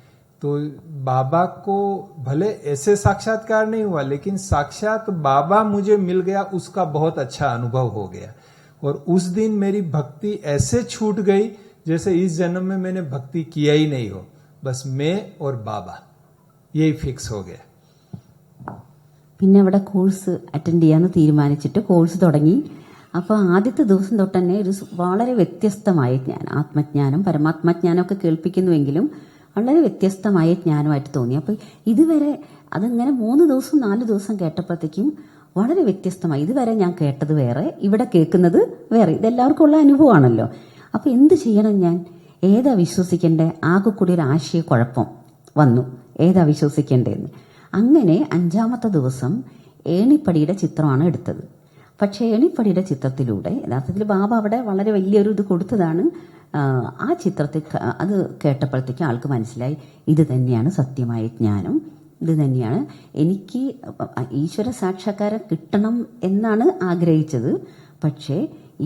तो बाबा को भले ऐसे साक्षात्कार नहीं हुआ, लेकिन साक्षात बाबा मुझे मिल गया, उसका बहुत अच्छा अनुभव हो गया. और उस दिन मेरी भक्ति ऐसे छूट गई जैसे इस जन्म में मैंने भक्ति किया ही नहीं हो, बस मैं और बाबा यही फिक्स हो गया. പിന്നെ അവിടെ കോഴ്സ് അറ്റൻഡ് ചെയ്യാമെന്ന് തീരുമാനിച്ചിട്ട് കോഴ്സ് തുടങ്ങി. അപ്പോൾ ആദ്യത്തെ ദിവസം തൊട്ട് തന്നെ ഒരു വളരെ വ്യത്യസ്തമായ ജ്ഞാനം, ആത്മജ്ഞാനം പരമാത്മജ്ഞാനമൊക്കെ കേൾപ്പിക്കുന്നുവെങ്കിലും വളരെ വ്യത്യസ്തമായ ജ്ഞാനമായിട്ട് തോന്നി. അപ്പോൾ ഇതുവരെ അതിങ്ങനെ 3 ദിവസം 4 ദിവസം കേട്ടപ്പോഴത്തേക്കും വളരെ വ്യത്യസ്തമായി. ഇതുവരെ ഞാൻ കേട്ടത് വേറെ, ഇവിടെ കേൾക്കുന്നത് വേറെ. ഇതെല്ലാവർക്കും ഉള്ള അനുഭവമാണല്ലോ. അപ്പോൾ എന്ത് ചെയ്യണം ഞാൻ, ഏതാ വിശ്വസിക്കേണ്ടേ? ആകെ കൂടി ഒരു ആശയക്കുഴപ്പം വന്നു, ഏതാ വിശ്വസിക്കേണ്ടതെന്ന്. അങ്ങനെ 5ാമത്തെ ദിവസം ഏണിപ്പടിയുടെ ചിത്രമാണ് എടുത്തത്. പക്ഷേ ഏണിപ്പടിയുടെ ചിത്രത്തിലൂടെ യഥാർത്ഥത്തിൽ ബാബ അവിടെ വളരെ വലിയൊരു ഇത് കൊടുത്തതാണ്. ആ ചിത്രത്തിൽ അത് കേട്ടപ്പോഴത്തേക്കും ആൾക്ക് മനസ്സിലായി ഇത് തന്നെയാണ് സത്യമായ ജ്ഞാനം, ഇത് തന്നെയാണ് എനിക്ക് ഈശ്വര സാക്ഷാത്കാരം കിട്ടണം എന്നാണ് ആഗ്രഹിച്ചത്. പക്ഷേ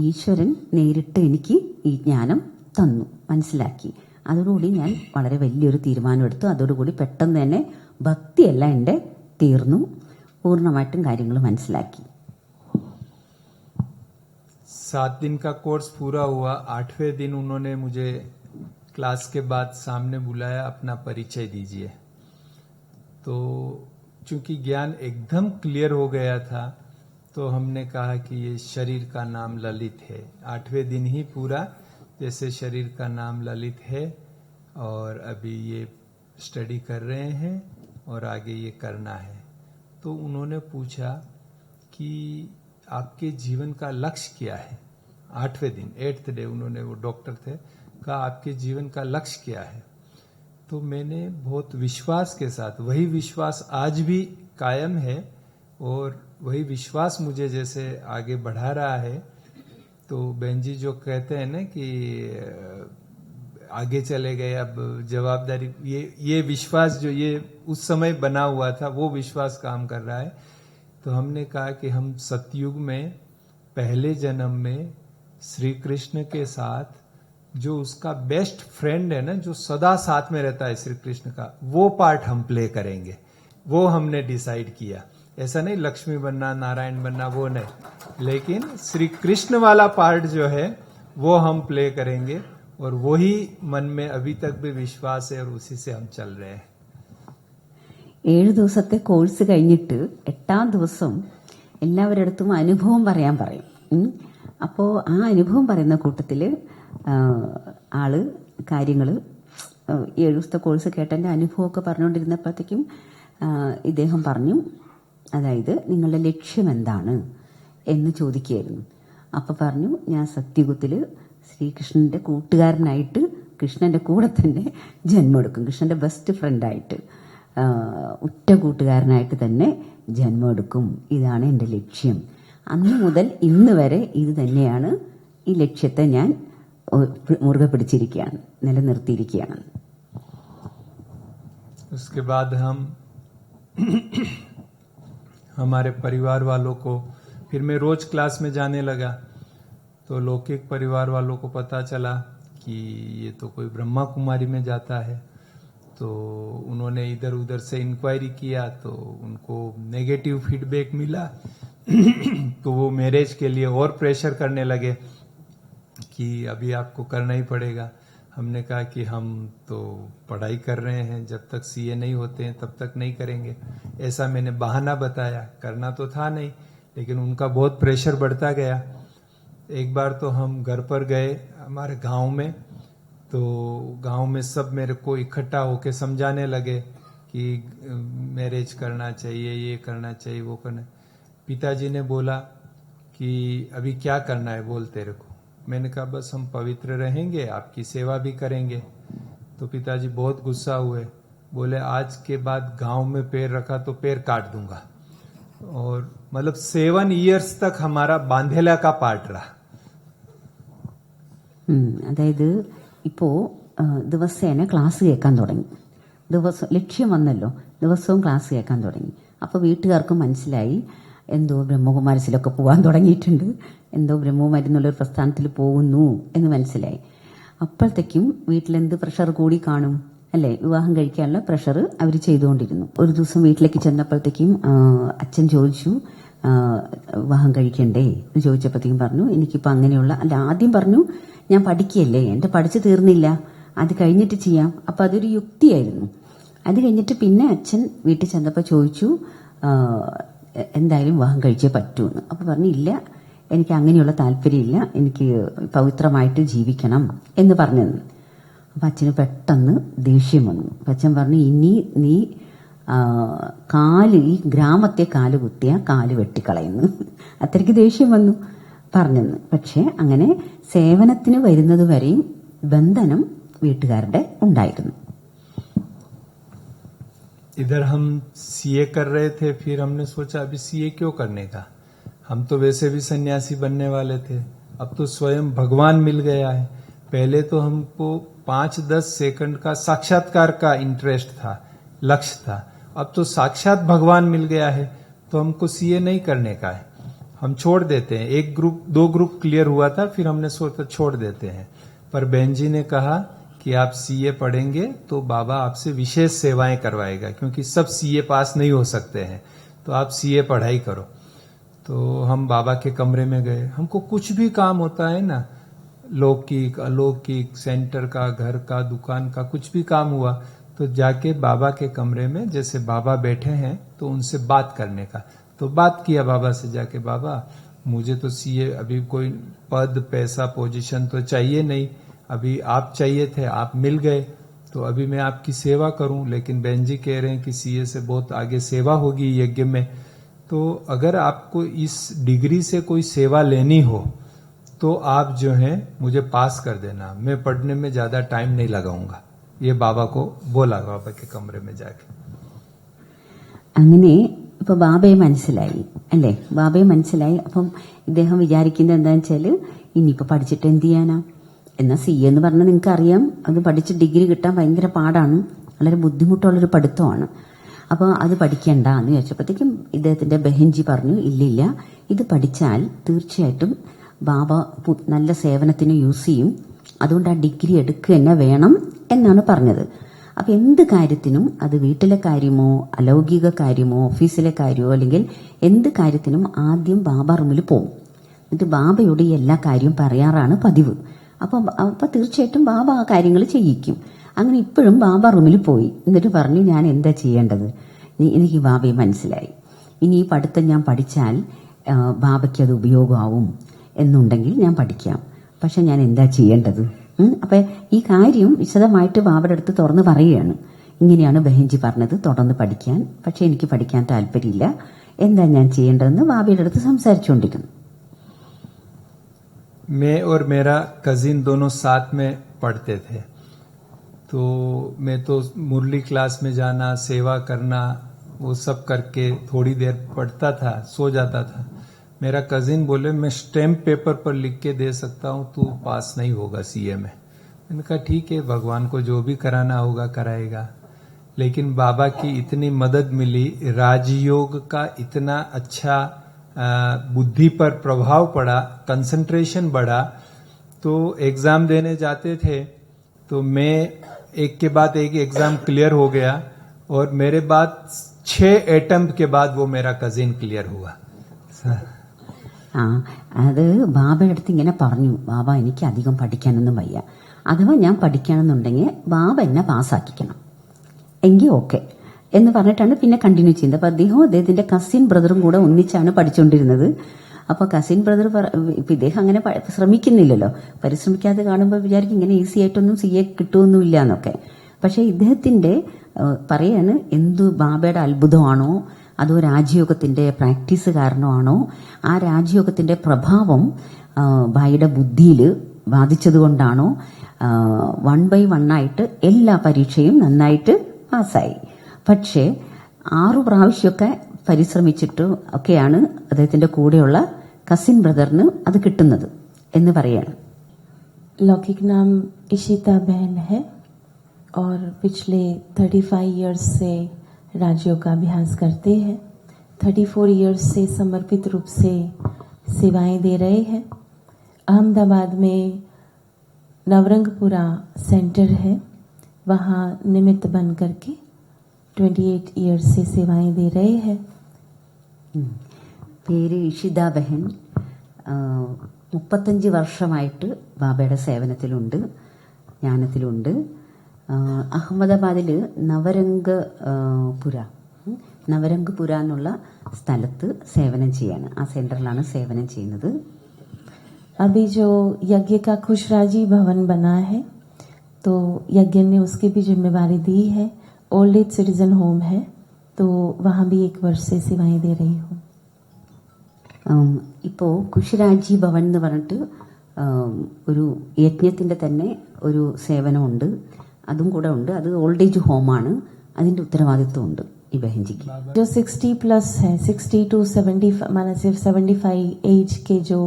ഈശ്വരൻ നേരിട്ട് എനിക്ക് ഈ ജ്ഞാനം തന്നു, മനസ്സിലാക്കി. അതോടുകൂടി ഞാൻ വളരെ വലിയൊരു തീരുമാനമെടുത്തു. അതോടുകൂടി പെട്ടെന്ന് തന്നെ ഭക്തിയെല്ലാം എൻ്റെ തീർന്നു, പൂർണ്ണമായിട്ടും കാര്യങ്ങൾ മനസ്സിലാക്കി. 7 दिन का कोर्स पूरा हुआ. 8वें दिन उन्होंने मुझे क्लास के बाद सामने बुलाया, अपना परिचय दीजिए. तो चूंकि ज्ञान एकदम क्लियर हो गया था तो हमने कहा कि ये शरीर का नाम ललित है. 8वें दिन ही पूरा जैसे शरीर का नाम ललित है और अभी ये स्टडी कर रहे हैं और आगे ये करना है. तो उन्होंने पूछा कि आपके जीवन का लक्ष्य क्या है. 8वें दिन 8th डे उन्होंने, वो डॉक्टर थे, कहा आपके जीवन का लक्ष्य क्या है. तो मैंने बहुत विश्वास के साथ, वही विश्वास आज भी कायम है और वही विश्वास मुझे जैसे आगे बढ़ा रहा है. तो बहन जी जो कहते हैं ना कि आगे चले गए, अब जवाबदारी, ये विश्वास जो ये उस समय बना हुआ था वो विश्वास काम कर रहा है. तो हमने कहा कि हम सतयुग में पहले जन्म में श्री कृष्ण के साथ जो उसका बेस्ट फ्रेंड है ना, जो सदा साथ में रहता है श्री कृष्ण का, वो पार्ट हम प्ले करेंगे. वो हमने डिसाइड किया. ऐसा नहीं लक्ष्मी बनना, नारायण बनना, वो नहीं, लेकिन श्री कृष्ण वाला पार्ट जो है वो हम प्ले करेंगे और वही मन में अभी तक भी विश्वास है और उसी से हम चल रहे हैं. 7 ദിവസത്തെ കോഴ്സ് കഴിഞ്ഞിട്ട് 8ാം ദിവസം എല്ലാവരുടെ അടുത്തും അനുഭവം പറയാൻ പറയും. അപ്പോൾ ആ അനുഭവം പറയുന്ന കൂട്ടത്തിൽ ആള് കാര്യങ്ങൾ 7 ദിവസത്തെ കോഴ്സ് കേട്ടതിൻ്റെ അനുഭവമൊക്കെ പറഞ്ഞുകൊണ്ടിരുന്നപ്പോഴത്തേക്കും ഇദ്ദേഹം പറഞ്ഞു, അതായത് നിങ്ങളുടെ ലക്ഷ്യം എന്താണ് എന്ന് ചോദിക്കുകയായിരുന്നു. അപ്പം പറഞ്ഞു, ഞാൻ സത്യയുഗത്തിൽ ശ്രീകൃഷ്ണൻ്റെ കൂട്ടുകാരനായിട്ട് കൃഷ്ണൻ്റെ കൂടെ തന്നെ ജന്മമെടുക്കും, കൃഷ്ണൻ്റെ ബെസ്റ്റ് ഫ്രണ്ടായിട്ട് ഉറ്റ കൂട്ടുകാരനായിട്ട് തന്നെ ജന്മമെടുക്കും, ഇതാണ് എൻ്റെ ലക്ഷ്യം. അന്ന് മുതൽ ഇന്ന് വരെ ഇത് തന്നെയാണ്, ഈ ലക്ഷ്യത്തെ ഞാൻ മുറുകെ പിടിച്ചിരിക്കുകയാണ്, നിലനിർത്തിയിരിക്കുകയാണ്. उसके बाद हम हमारे परिवार वालों को, फिर मैं रोज क्लास में जाने लगा, तो लौकिक परिवार वालों को पता चला कि ये तो कोई ब्रह्मा कुमारी में जाता है. तो उन्होंने इधर उधर से इंक्वायरी किया, तो उनको नेगेटिव फीडबैक मिला. तो वो मैरिज के लिए और प्रेशर करने लगे कि अभी आपको करना ही पड़ेगा. हमने कहा कि हम तो पढ़ाई कर रहे हैं, जब तक सीए नहीं होते हैं तब तक नहीं करेंगे. ऐसा मैंने बहाना बताया, करना तो था नहीं, लेकिन उनका बहुत प्रेशर बढ़ता गया. एक बार तो हम घर पर गए हमारे गांव में, तो गांव में सब मेरे को इकट्ठा होके समझाने लगे कि मैरिज करना चाहिए, ये करना चाहिए, वो करना. पिताजी ने बोला कि अभी क्या करना है बोल तेरे को. मैंने कहा बस हम पवित्र रहेंगे, आपकी सेवा भी करेंगे. तो पिताजी बहुत गुस्सा हुए, बोले आज के बाद गांव में पैर रखा तो पैर काट दूंगा. और मतलब 7 years तक हमारा बांधेला का पार्ट रहा. അതായത് ഇപ്പോൾ ദിവസേന ക്ലാസ് കേൾക്കാൻ തുടങ്ങി. ലക്ഷ്യം വന്നല്ലോ, ദിവസവും ക്ലാസ് കേൾക്കാൻ തുടങ്ങി. അപ്പോൾ വീട്ടുകാർക്ക് മനസ്സിലായി എന്തോ ബ്രഹ്മകുമാരിസിലൊക്കെ പോകാൻ തുടങ്ങിയിട്ടുണ്ട്, എന്തോ ബ്രഹ്മകുമാരി എന്നുള്ളൊരു പ്രസ്ഥാനത്തിൽ പോകുന്നു എന്ന് മനസ്സിലായി. അപ്പോഴത്തേക്കും വീട്ടിലെന്ത് പ്രഷർ കൂടി കാണും അല്ലേ, വിവാഹം കഴിക്കാനുള്ള പ്രഷർ അവർ ചെയ്തുകൊണ്ടിരുന്നു. ഒരു ദിവസം വീട്ടിലേക്ക് ചെന്നപ്പോഴത്തേക്കും അച്ഛൻ ചോദിച്ചു, വിവാഹം കഴിക്കണ്ടേ എന്ന് ചോദിച്ചപ്പോഴത്തേക്കും പറഞ്ഞു, എനിക്കിപ്പോൾ അങ്ങനെയുള്ള അല്ല, ആദ്യം പറഞ്ഞു ഞാൻ പഠിക്കുകയല്ലേ, എൻ്റെ പഠിച്ചു തീർന്നില്ല, അത് കഴിഞ്ഞിട്ട് ചെയ്യാം. അപ്പം അതൊരു യുക്തിയായിരുന്നു. അത് കഴിഞ്ഞിട്ട് പിന്നെ അച്ഛൻ വീട്ടിൽ ചെന്നപ്പോൾ ചോദിച്ചു, എന്തായാലും വിവാഹം കഴിച്ചേ പറ്റൂന്ന്. അപ്പോൾ പറഞ്ഞു, ഇല്ല എനിക്ക് അങ്ങനെയുള്ള താല്പര്യമില്ല, എനിക്ക് പവിത്രമായിട്ട് ജീവിക്കണം എന്ന് പറഞ്ഞു. അപ്പം അച്ഛന് പെട്ടെന്ന് ദേഷ്യം വന്നു. അപ്പം അച്ഛൻ പറഞ്ഞു, ഇനി നീ ഈ ഗ്രാമത്തെ കാല് കുത്തിയ കാല് വെട്ടിക്കളയുന്നു. അത്രയ്ക്ക് ദേഷ്യം വന്നു പറഞ്ഞെന്ന്. പക്ഷെ അങ്ങനെ സേവനത്തിന് വരുന്നത് വരെയും ബന്ധനം വീട്ടുകാരുടെ ഉണ്ടായിരുന്നു. इधर हम सीए कर रहे थे, फिर हमने सोचा अभी सीए क्यों करने का, हम तो वैसे भी सन्यासी बनने वाले थे, अब तो स्वयं भगवान मिल गया है. पहले तो हमको 5-10 सेकंड का साक्षात्कार का इंटरेस्ट था, लक्ष्य था. अब तो साक्षात भगवान मिल गया है, तो हमको सीए नहीं करने का है, हम छोड़ देते हैं. 2 ग्रुप क्लियर हुआ था, फिर हमने सोचा छोड़ देते हैं. पर बहन जी ने कहा कि आप सीए पढ़ेंगे तो बाबा आपसे विशेष सेवाएं करवाएगा, क्योंकि सब सीए पास नहीं हो सकते हैं, तो आप सीए पढ़ाई करो. तो हम बाबा के कमरे में गए. हमको कुछ भी काम होता है ना, लौकिक अलौकिक, सेंटर का, घर का, दुकान का, कुछ भी काम हुआ तो जाके बाबा के कमरे में, जैसे बाबा बैठे हैं तो उनसे बात करने का. तो बात किया बाबा से जाके, बाबा मुझे तो सीए अभी कोई पद पैसा पोजीशन तो चाहिए नहीं, अभी आप चाहिए थे, आप मिल गए, तो अभी मैं आपकी सेवा करूं. लेकिन बहन जी कह रहे हैं कि सीए से बहुत आगे सेवा होगी यज्ञ में, तो अगर आपको इस डिग्री से कोई सेवा लेनी हो तो आप जो है मुझे पास कर देना, मैं पढ़ने में ज्यादा टाइम नहीं लगाऊंगा. ये बाबा को बोला, बाबा के कमरे में जाके. അങ്ങനെ ഇപ്പൊ ബാബയെ മനസ്സിലായി അല്ലേ, ബാബയെ മനസ്സിലായി. അപ്പം ഇദ്ദേഹം വിചാരിക്കുന്നത് എന്താണെന്ന് വെച്ചാല്, ഇനിയിപ്പോ പഠിച്ചിട്ട് എന്ത് ചെയ്യാനാ, എന്നാൽ സി എന്ന് പറഞ്ഞാൽ നിങ്ങൾക്ക് അറിയാം, അത് പഠിച്ച് ഡിഗ്രി കിട്ടാൻ ഭയങ്കര പാടാണ്, വളരെ ബുദ്ധിമുട്ടുള്ളൊരു പഠിത്തമാണ്. അപ്പോൾ അത് പഠിക്കണ്ട എന്ന് ചോദിച്ചപ്പോഴത്തേക്കും ഇദ്ദേഹത്തിന്റെ ബഹൻജി പറഞ്ഞു, ഇല്ലില്ല, ഇത് പഠിച്ചാൽ തീർച്ചയായിട്ടും ബാബ നല്ല സേവനത്തിന് യൂസ് ചെയ്യും, അതുകൊണ്ട് ആ ഡിഗ്രി എടുക്കുക തന്നെ വേണം എന്നാണ് പറഞ്ഞത്. അപ്പം എന്ത് കാര്യത്തിനും, അത് വീട്ടിലെ കാര്യമോ അലൗകിക കാര്യമോ ഓഫീസിലെ കാര്യമോ അല്ലെങ്കിൽ എന്ത് കാര്യത്തിനും ആദ്യം ബാബ റൂമിൽ പോകും, എന്നിട്ട് ബാബയോട് ഈ എല്ലാ കാര്യവും പറയാറാണ് പതിവ്. അപ്പം തീർച്ചയായിട്ടും ബാബ ആ കാര്യങ്ങൾ ചെയ്യിക്കും. അങ്ങനെ ഇപ്പോഴും ബാബ റൂമിൽ പോയി, എന്നിട്ട് പറഞ്ഞു, ഞാൻ എന്താ ചെയ്യേണ്ടത്, എനിക്ക് ബാബയെ മനസ്സിലായി, ഇനി ഈ പഠിത്തം ഞാൻ പഠിച്ചാൽ ബാബയ്ക്ക് അത് ഉപയോഗമാവും എന്നുണ്ടെങ്കിൽ ഞാൻ പഠിക്കാം. പക്ഷെ ഞാൻ എന്താ ചെയ്യേണ്ടത്? അപ്പം ഈ കാര്യം വിശദമായിട്ട് ബാബയുടെ അടുത്ത് തുറന്ന് പറയുകയാണ്. ഇങ്ങനെയാണ് ബഹൻജി പറഞ്ഞത്, തുടർന്ന് പഠിക്കാൻ. പക്ഷെ എനിക്ക് പഠിക്കാൻ താല്പര്യമില്ല, എന്താ ഞാൻ ചെയ്യേണ്ടതെന്ന് ബാബയുടെ അടുത്ത് സംസാരിച്ചുകൊണ്ടിരുന്നു. मैं और मेरा कजिन दोनों साथ में पढ़ते थे, तो मैं तो मुरली क्लास में जाना, सेवा करना, वो सब करके थोड़ी देर पढ़ता था, सो जाता था. मेरा कजिन बोले मैं स्टैम्प पेपर पर लिख के दे सकता हूँ, तू पास नहीं होगा सीए में. मैंने कहा ठीक है, भगवान को जो भी कराना होगा कराएगा. लेकिन बाबा की इतनी मदद मिली, राजयोग का इतना अच्छा बुद्धि पर प्रभाव पड़ा, कंसंट्रेशन बढ़ा. तो एग्जाम देने जाते थे तो मैं एक के बाद एक एग्जाम क्लियर हो गया, और मेरे बाद 6 अटेम्प्ट के बाद वो मेरा कजिन क्लियर हुआ. അത് ബാബയുടെ അടുത്ത് ഇങ്ങനെ പറഞ്ഞു, ബാബ എനിക്ക് അധികം പഠിക്കാനൊന്നും വയ്യ, അഥവാ ഞാൻ പഠിക്കണമെന്നുണ്ടെങ്കിൽ ബാബ എന്നെ പാസ്സാക്കിക്കണം, എങ്കിൽ ഓക്കെ എന്ന് പറഞ്ഞിട്ടാണ് പിന്നെ കണ്ടിന്യൂ ചെയ്യുന്നത്. അപ്പൊ അദ്ദേഹത്തിന്റെ കസിൻ ബ്രദറും കൂടെ ഒന്നിച്ചാണ് പഠിച്ചുകൊണ്ടിരുന്നത്. അപ്പൊ കസിൻ ബ്രദർ ഇപ്പൊ ഇദ്ദേഹം അങ്ങനെ ശ്രമിക്കുന്നില്ലല്ലോ, പരിശ്രമിക്കാതെ കാണുമ്പോൾ വിചാരിക്കും ഇങ്ങനെ ഈസി ആയിട്ടൊന്നും CA കിട്ടുമൊന്നുമില്ല എന്നൊക്കെ. പക്ഷെ ഇദ്ദേഹത്തിന്റെ പറയാണ്, എന്തു ബാബയുടെ അത്ഭുതമാണോ അതോ രാജയോഗത്തിന്റെ പ്രാക്ടീസ് കാരണമാണോ, ആ രാജയോഗത്തിന്റെ പ്രഭാവം ഭായിയുടെ ബുദ്ധിയിൽ ബാധിച്ചതുകൊണ്ടാണോ 1 by 1 ആയിട്ട് എല്ലാ പരീക്ഷയും നന്നായിട്ട് പാസ്സായി. പക്ഷേ 6 പ്രാവശ്യമൊക്കെ പരിശ്രമിച്ചിട്ട് ഒക്കെയാണ് അദ്ദേഹത്തിന്റെ കൂടെയുള്ള കസിൻ ബ്രദറിന് അത് കിട്ടുന്നത് എന്ന് പറയാണ്. लौकिक नाम इशिता बहन है और पिछले 35 इयर्स से राजयोग का अभ्यास करते हैं. 34 इयर्स से समर्पित रूप से सेवाएं दे रहे हैं. अहमदाबाद में नवरंगपुरा सेंटर है, वहाँ निमित्त बन करके 28 इयर्स से सेवाएं दे रहे हैं. പേര് ഇഷിത ബഹൻ. 35 വർഷമായിട്ട് ബാബയുടെ സേവനത്തിലുണ്ട്, ജ്ഞാനത്തിലുണ്ട്. അഹമ്മദാബാദിൽ നവരംഗ്പുര എന്നുള്ള സ്ഥലത്ത് സേവനം ചെയ്യാണ്, ആ സെന്ററിലാണ് സേവനം ചെയ്യുന്നത്. अभी जो यज्ञ का खुशराजी भवन बना है, तो यज्ञ ने उसकी भी जिम्मेवारी दी है. ओल्ड एज सिटीजन होम है, तो वहाँ भी 1 वर्ष से सेवाएं दे रही हूँ. ഇപ്പോൾ കുശിരാജി ഭവൻ എന്ന് പറഞ്ഞിട്ട് ഒരു യജ്ഞത്തിന്റെ തന്നെ ഒരു സേവനമുണ്ട്, അതും കൂടെ ഉണ്ട്. അത് ഓൾഡ് ഏജ് ഹോമാണ്, അതിന്റെ ഉത്തരവാദിത്വം ഉണ്ട് ഈ ബഹൻജിക്ക്. जो 60+ है, 60 to 75 माना सिर्फ 75 एज के जो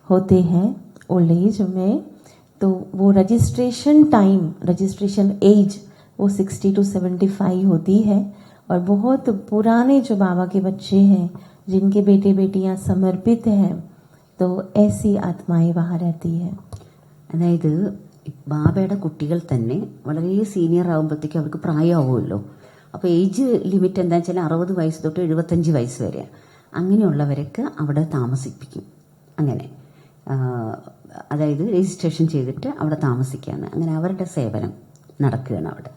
होते हैं ओल्ड एज में, तो वो रजिस्ट्रेशन एज वो 60 to 75 होती है. और बहुत पुराने जो बाबा के बच्चे हैं, जिनके बेटे बेटियां समर्पित हैं, तो ऐसी आत्माएं वहाँ रहती है. അതായത് ബാബയുടെ കുട്ടികൾ തന്നെ വളരെ സീനിയർ ആകുമ്പോഴത്തേക്ക് അവർക്ക് പ്രായമാവുമല്ലോ. അപ്പോൾ ഏജ് ലിമിറ്റ് എന്താ വെച്ചാൽ 60 വയസ്സ് തൊട്ട് 75 വയസ്സ് വരെ, അങ്ങനെയുള്ളവരൊക്കെ അവിടെ താമസിപ്പിക്കും. അങ്ങനെ അതായത് രജിസ്ട്രേഷൻ ചെയ്തിട്ട് അവിടെ താമസിക്കുകയാണ്, അങ്ങനെ അവരുടെ സേവനം നടക്കുകയാണ് അവിടെ.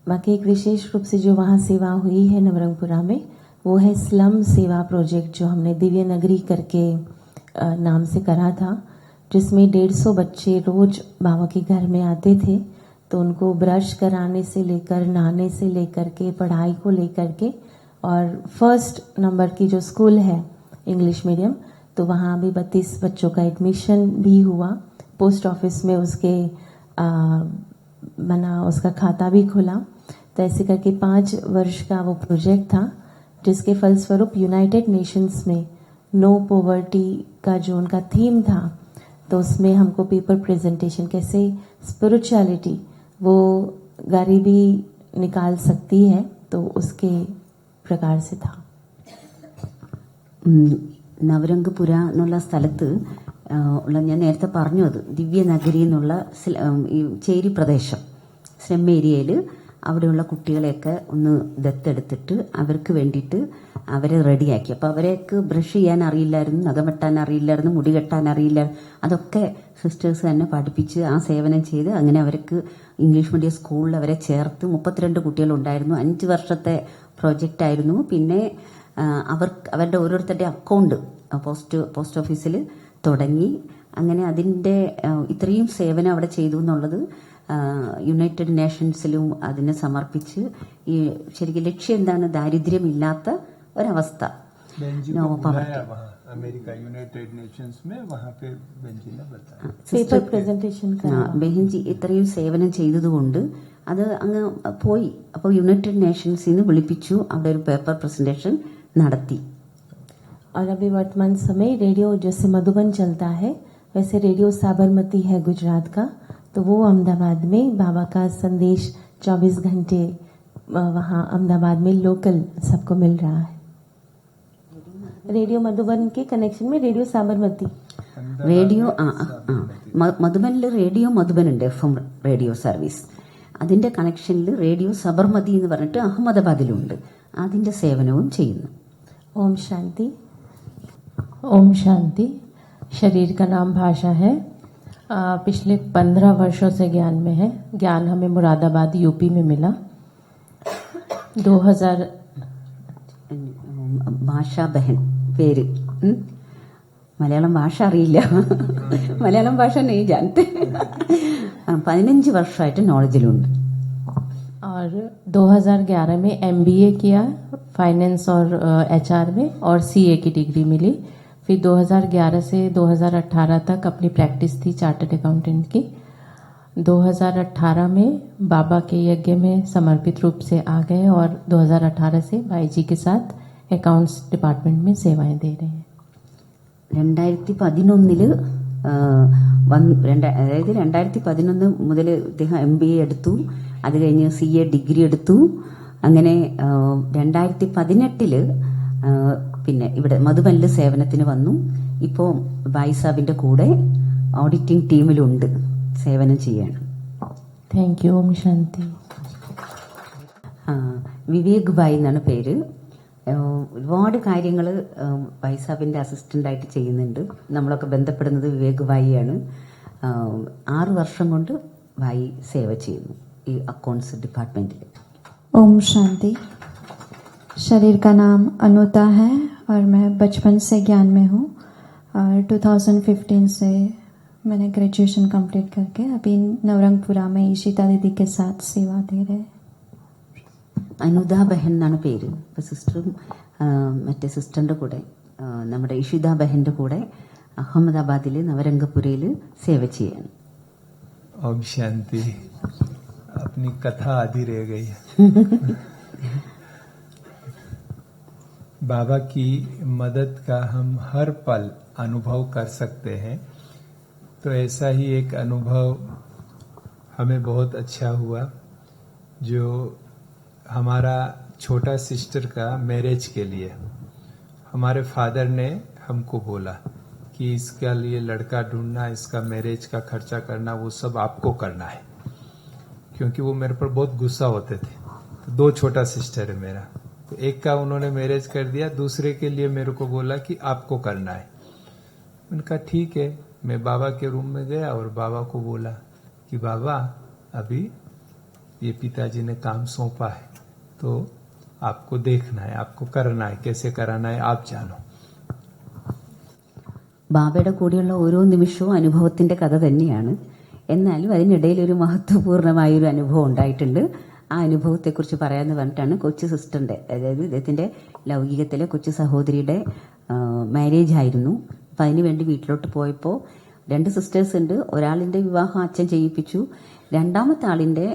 बाकी एक विशेष रूप से जो वहाँ सेवा हुई है नवरंगपुरा में, वो है स्लम सेवा प्रोजेक्ट, जो हमने दिव्य नगरी करके नाम से करा था, जिसमें 150 बच्चे रोज बाबा के घर में आते थे. तो उनको ब्रश कराने से लेकर, नहाने से लेकर के, पढ़ाई को लेकर के, और फर्स्ट नंबर की जो स्कूल है इंग्लिश मीडियम, तो वहाँ भी 32 बच्चों का एडमिशन भी हुआ. पोस्ट ऑफिस में उसका खाता भी खुला. तो ऐसे करके 5 वर्ष का वो प्रोजेक्ट था, जिसके फलस्वरूप यूनाइटेड नेशंस में नो पॉवर्टी का जो उनका थीम था, तो उसमें हमको पेपर प्रेजेंटेशन कैसे स्पिरिचुअलिटी वो गरीबी निकाल सकती है, तो उसके प्रकार से था. നവരംഗ്പുര എന്നുള്ള സ്ഥലത്ത് ഉള്ള, ഞാൻ നേരത്തെ പറഞ്ഞു, അത് ദിവ്യനഗരി എന്നുള്ള ഈ ചേരി പ്രദേശം, സ്ലം ഏരിയയിൽ അവിടെയുള്ള കുട്ടികളെയൊക്കെ ഒന്ന് ദത്തെടുത്തിട്ട് അവർക്ക് വേണ്ടിയിട്ട് അവരെ റെഡിയാക്കി. അപ്പോൾ അവരെയൊക്കെ ബ്രഷ് ചെയ്യാൻ അറിയില്ലായിരുന്നു, നഖം വെട്ടാൻ അറിയില്ലായിരുന്നു, മുടി കെട്ടാൻ അറിയില്ലായിരുന്നു. അതൊക്കെ സിസ്റ്റേഴ്സ് തന്നെ പഠിപ്പിച്ച് ആ സേവനം ചെയ്ത് അങ്ങനെ അവർക്ക് ഇംഗ്ലീഷ് മീഡിയം സ്കൂളിൽ അവരെ ചേർത്ത് 32 കുട്ടികളുണ്ടായിരുന്നു. 5 വർഷത്തെ പ്രോജക്റ്റ് ആയിരുന്നു. പിന്നെ അവരുടെ ഓരോരുത്തരുടെ അക്കൗണ്ട് പോസ്റ്റ് ഓഫീസിൽ തുടങ്ങി. അങ്ങനെ അതിൻ്റെ ഇത്രയും സേവനം അവിടെ ചെയ്തു എന്നുള്ളത് യുണൈറ്റഡ് നേഷൻസിലും അതിനെ സമർപ്പിച്ച് ഈ ശരിക്കും ലക്ഷ്യം എന്താണ്, ദാരിദ്ര്യമില്ലാത്ത ഒരവസ്ഥ. No poverty America United Nations में वहाँ पे बेंजी ने बताया പേപ്പർ പ്രസന്റേഷൻ ബെഹൻജി ഇത്രയും സേവനം ചെയ്തതുകൊണ്ട് അത് അങ്ങ് പോയി. അപ്പോൾ യുണൈറ്റഡ് നേഷൻസിൽ നിന്ന് വിളിപ്പിച്ചു, അവിടെ ഒരു പേപ്പർ പ്രസന്റേഷൻ നടത്തി. और अभी वर्तमान समय रेडियो जैसे मधुबन चलता है वैसे रेडियो साबरमती है गुजरात का, तो वो अहमदाबाद में बाबा का संदेश 24 घंटे वहाँ अहमदाबाद में लोकल सबको मिल रहा है. रेडियो मधुबन के कनेक्शन में रेडियो साबरमती റേഡിയോ മധുബനിൽ റേഡിയോ മധുബൻ ഉണ്ട്, FM റേഡിയോ സർവീസ്. അതിന്റെ കണക്ഷനിൽ റേഡിയോ സബർമതി എന്ന് പറഞ്ഞിട്ട് അഹമ്മദാബാദിലുണ്ട്. അതിന്റെ സേവനവും ചെയ്യുന്നു. ओम शांति. ओम शांति. शरीर का नाम भाषा है. पिछले 15 वर्षों से ज्ञान में है. ज्ञान हमें मुरादाबाद यूपी में मिला. 2000 ഭാഷ ബഹൻ പേര്. മലയാളം ഭാഷ അറിയില്ല, മലയാളം ഭാഷ നെയ് ജാനത്തെ. 15 വർഷമായിട്ട് നോളജിലുണ്ട്. और 2011 में MBA किया फाइनेंस और HR में, और CA की डिग्री मिली. फिर 2011 से 2018 तक अपनी प्रैक्टिस थी चार्टर्ड अकाउंटेंट की. 2018 में बाबा के यज्ञ में समर्पित रूप से आ गए और 2018 से भाई जी के साथ अकाउंट्स डिपार्टमेंट में सेवाएं दे रहे हैं. 2011 അതായത് 2011 മുതൽ അദ്ദേഹം MBA എടുത്തു. അത് കഴിഞ്ഞ് CA ഡിഗ്രി എടുത്തു. അങ്ങനെ 2018 പിന്നെ ഇവിടെ മധുബനിൽ സേവനത്തിന് വന്നു. ഇപ്പോൾ ഭായ് സാബിന്റെ കൂടെ ഓഡിറ്റിംഗ് ടീമിലുണ്ട്, സേവനം ചെയ്യാണ്. Thank you. ഓം ശാന്തി. വിവേക് ഭായ് എന്നാണ് പേര്. ഒരുപാട് കാര്യങ്ങൾ ഭായ് സാബിന്റെ അസിസ്റ്റന്റായിട്ട് ചെയ്യുന്നുണ്ട്. നമ്മളൊക്കെ ബന്ധപ്പെടുന്നത് വിവേക് ഭായിയാണ്. 6 വർഷം കൊണ്ട് ഭായി സേവ ചെയ്യുന്നു ഈ അക്കൗണ്ട്സ് ഡിപ്പാർട്ട്മെന്റിൽ. ओम शांति. शरीर का नाम अनुता है और मैं बचपन से ज्ञान में हूँ. और 2015 से मैंने ग्रेजुएशन कंप्लीट करके अभी नवरंगपुरा में ईशिता दीदी के साथ सेवा दे रहे. അനുദ ബഹൻ എന്നാണ് പേര്. ഇപ്പോൾ സിസ്റ്ററും മറ്റേ സിസ്റ്ററിന്റെ കൂടെ നമ്മുടെ ഇഷിത ബഹന്റെ കൂടെ അഹമ്മദാബാദിൽ നവരംഗപുരയിൽ സേവ ചെയ്യാണ്. ओम शांति. अपनी कथा आधी रह गई. बाबा की मदद का हम हर पल अनुभव कर सकते हैं. तो ऐसा ही एक अनुभव हमें बहुत अच्छा हुआ, जो हमारा छोटा सिस्टर का मैरिज के लिए हमारे फादर ने हमको बोला कि इसके लिए लड़का ढूंढना, इसका मैरिज का खर्चा करना, वो सब आपको करना है. क्योंकि वो मेरे पर बहुत गुस्सा होते थे. तो 2 छोटा सिस्टर है मेरा, तो एक का उन्होंने मैरिज कर दिया, दूसरे के लिए मेरे को बोला कि आपको करना है. उनका ठीक है. मैं बाबा के रूम में गया और बाबा को बोला कि बाबा अभी ये पिताजी ने काम सौंपा है, तो आपको देखना है, आपको करना है, कैसे कराना है आप जानो. ബാബയുടെ കൂടെയുള്ള ഓരോ നിമിഷവും അനുഭവത്തിന്റെ കഥ തന്നെയാണ്. എന്നാലും അതിനിടയിൽ ഒരു മഹത്വപൂർണമായൊരു അനുഭവം ഉണ്ടായിട്ടുണ്ട്. ആ അനുഭവത്തെക്കുറിച്ച് പറയാമെന്ന് പറഞ്ഞിട്ടാണ് കൊച്ചു സിസ്റ്ററിന്റെ, അതായത് ഇദ്ദേഹത്തിന്റെ ലൗകികത്തിലെ കൊച്ചു സഹോദരിയുടെ മാരേജ് ആയിരുന്നു. അപ്പം അതിനുവേണ്ടി വീട്ടിലോട്ട് പോയപ്പോൾ 2 സിസ്റ്റേഴ്സ് ഉണ്ട്. ഒരാളിന്റെ വിവാഹം അച്ഛൻ ചെയ്യിപ്പിച്ചു. രണ്ടാമത്തെ ആളിന്റെ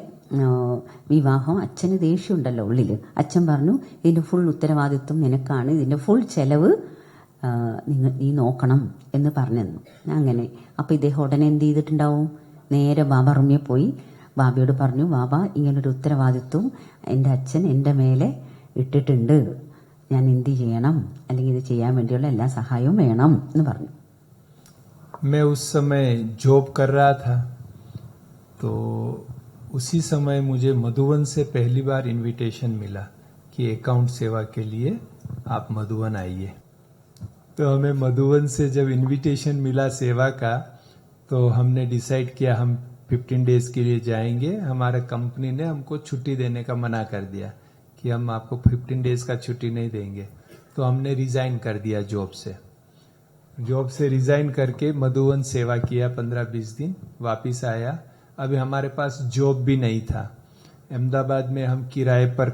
വിവാഹം അച്ഛന് ദേഷ്യമുണ്ടല്ലോ ഉള്ളിൽ. അച്ഛൻ പറഞ്ഞു ഇതിന്റെ ഫുൾ ഉത്തരവാദിത്വം നിനക്കാണ്, ഇതിന്റെ ഫുൾ ചെലവ് നീ നോക്കണം എന്ന് പറഞ്ഞു. അങ്ങനെ അപ്പം ഇദ്ദേഹം ഉടനെ എന്ത് ചെയ്തിട്ടുണ്ടാവും, നേരെ ബാബ റൂമിൽ പോയി ബാബയോട് പറഞ്ഞു, ബാബ ഇങ്ങനൊരു ഉത്തരവാദിത്വം എൻ്റെ അച്ഛൻ എൻ്റെ മേലെ ഇട്ടിട്ടുണ്ട്, ഞാൻ എന്ത് ചെയ്യണം, അല്ലെങ്കിൽ ഇത് ചെയ്യാൻ വേണ്ടിയുള്ള എല്ലാ സഹായവും വേണം എന്ന് പറഞ്ഞു. मैं उस समय जॉब कर रहा था, तो उसी समय मुझे मधुबन से पहली बार इनविटेशन मिला कि अकाउंट सेवा के लिए आप मधुबन आइए. तो हमें मधुबन से जब इनविटेशन मिला सेवा का, तो हमने डिसाइड किया हम 15 डेज के लिए जाएंगे. हमारे कंपनी ने हमको छुट्टी देने का मना कर दिया कि हम आपको 15 डेज का छुट्टी नहीं देंगे. तो हमने रिजाइन कर दिया जॉब से. जॉब से रिजाइन करके मधुवन सेवा किया 15-20 दिन, वापिस आया। अभी हमारे पास जॉब भी नहीं था। अहमदाबाद में हम किराए पर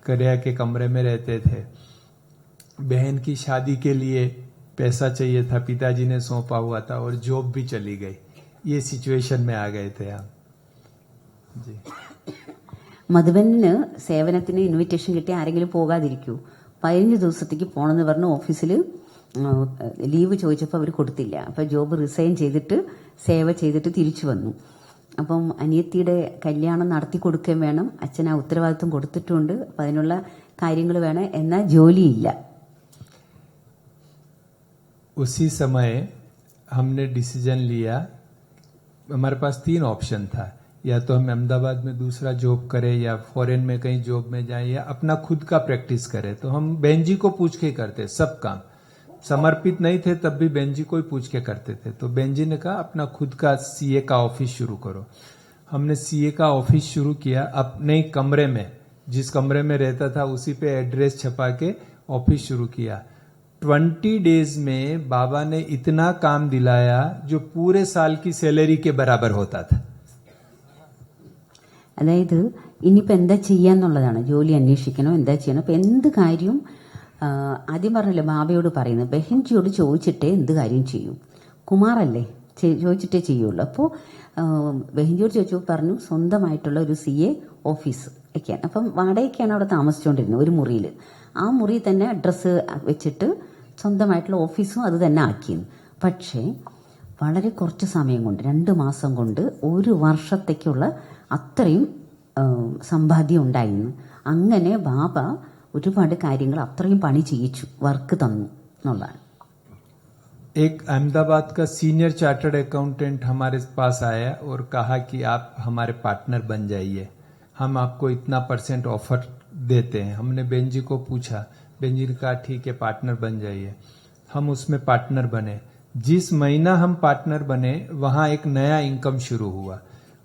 किराए के कमरे में रहते थे। बहन की शादी के लिए पैसा चाहिए था, पिताजी ने सौंपा हुआ था, और जॉब भी चली गई। ये सिचुएशन में आ गए थे हम जी। മധുവന് സേവനത്തിന് ഇൻവിറ്റേഷൻ കിട്ടി ആരെങ്കിലും പോകാതിരിക്കൂ. 15 ദിവസത്തേക്ക് പോകണമെന്ന് പറഞ്ഞ് ഓഫീസിൽ ലീവ് ചോദിച്ചപ്പോൾ അവർ കൊടുത്തില്ല. അപ്പോൾ ജോബ് റിസൈൻ ചെയ്തിട്ട് സേവ ചെയ്തിട്ട് തിരിച്ചു വന്നു. അപ്പം അനിയത്തിയുടെ കല്യാണം നടത്തി കൊടുക്കുകയും വേണം, അച്ഛൻ ആ ഉത്തരവാദിത്വം കൊടുത്തിട്ടുണ്ട്, അപ്പം അതിനുള്ള കാര്യങ്ങൾ വേണം, എന്നാൽ ജോലിയില്ല. उसी समय हमने डिसीजन लिया, हमारे पास 3 ऑप्शन था, या तो हम अहमदाबाद में दूसरा जॉब करें, या फॉरेन में कहीं जॉब में जाएं, या अपना खुद का प्रैक्टिस करें। तो हम बहन जी को पूछ के करते सब काम, समर्पित नहीं थे तब भी बहन जी को ही पूछ के करते थे। तो बहन जी ने कहा अपना खुद का सीए का ऑफिस शुरू करो। हमने सीए का ऑफिस शुरू किया अपने कमरे में, जिस कमरे में रहता था उसी पे एड्रेस छपा के ऑफिस शुरू किया। 20 डेज में बाबा ने इतना काम दिलाया जो पूरे साल की सैलरी के बराबर होता था। അതായത് ഇനിയിപ്പോൾ എന്താ ചെയ്യാന്നുള്ളതാണ്, ജോലി അന്വേഷിക്കണോ എന്താ ചെയ്യണം. അപ്പം എന്ത് കാര്യവും ആദ്യം പറഞ്ഞല്ലോ ബാബയോട് പറയുന്നത്, ബെഹൻജിയോട് ചോദിച്ചിട്ടേ എന്ത് കാര്യം ചെയ്യൂ. കുമാറല്ലേ ചോദിച്ചിട്ടേ ചെയ്യുള്ളൂ. അപ്പോൾ ബെഹൻജിയോട് ചോദിച്ചപ്പോൾ പറഞ്ഞു സ്വന്തമായിട്ടുള്ള ഒരു CA ഓഫീസ് വയ്ക്കാൻ. അപ്പം വാടകയ്ക്കാണ് അവിടെ താമസിച്ചുകൊണ്ടിരുന്നത് ഒരു മുറിയിൽ. ആ മുറി തന്നെ അഡ്രസ്സ് വെച്ചിട്ട് സ്വന്തമായിട്ടുള്ള ഓഫീസും അത് തന്നെ ആക്കിയിരുന്നു. പക്ഷേ വളരെ കുറച്ച് സമയം കൊണ്ട് 2 മാസം കൊണ്ട് 1 വർഷത്തേക്കുള്ള അത്രയും സമ്പാദ്യം ഉണ്ടായിരുന്നു. അങ്ങനെ ബാബ ഒരുപാട് കാര്യങ്ങൾ അത്രയും പണി ചെയ്യിച്ചു, വർക്ക് തന്നു എന്നുള്ളതാണ്. एक अहमदाबाद का सीनियर चार्टर्ड अकाउंटेंट हमारे पास आया और कहा कि आप हमारे पार्टनर बन जाइए, हम आपको इतना % ऑफर देते हैं। हमने बेन जी को पूछा, बेन जी ने कहा ठीक है पार्टनर बन जाइए। हम उसमें पार्टनर बने। जिस महीना हम पार्टनर बने वहां एक नया इनकम शुरू हुआ,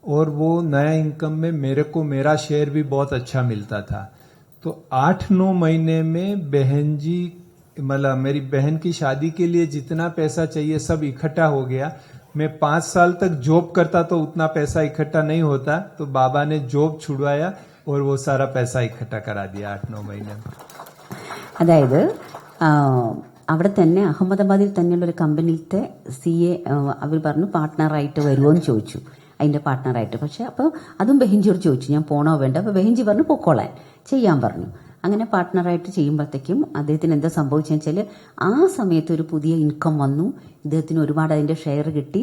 और वो नया इनकम में मेरे को मेरा शेयर भी बहुत अच्छा मिलता था। तो 8-9 महीने में बहन जी मतलब मेरी बहन की शादी के लिए जितना पैसा चाहिए सब इकट्ठा हो गया। मैं 5 साल तक जॉब करता तो उतना पैसा इकट्ठा नहीं होता, तो बाबा ने जॉब छुड़वाया और वो सारा पैसा इकट्ठा करा दिया 8-9 महीने में। അതായത് അവിടെ തന്നെ അഹമ്മദാബാദിൽ തന്നെയുള്ള ഒരു കമ്പനിയിലത്തെ CA അവർ പറഞ്ഞു പാർട്ട്ണറായിട്ട് വരുമോ എന്ന് ചോദിച്ചു, അതിന്റെ പാർട്ട്ണറായിട്ട്. പക്ഷെ അപ്പോൾ അതും ബെഹൻജിയോട് ചോദിച്ചു ഞാൻ പോണോ വേണ്ട. അപ്പോൾ ബെഹൻജി പറഞ്ഞു പൊക്കോളാൻ ചെയ്യാൻ പറഞ്ഞു. അങ്ങനെ പാർട്ട്ണറായിട്ട് ചെയ്യുമ്പോഴത്തേക്കും അദ്ദേഹത്തിന് എന്താ സംഭവിച്ചെന്ന് വെച്ചാൽ ആ സമയത്ത് ഒരു പുതിയ ഇൻകം വന്നു. ഇദ്ദേഹത്തിന് ഒരുപാട് അതിന്റെ ഷെയർ കിട്ടി.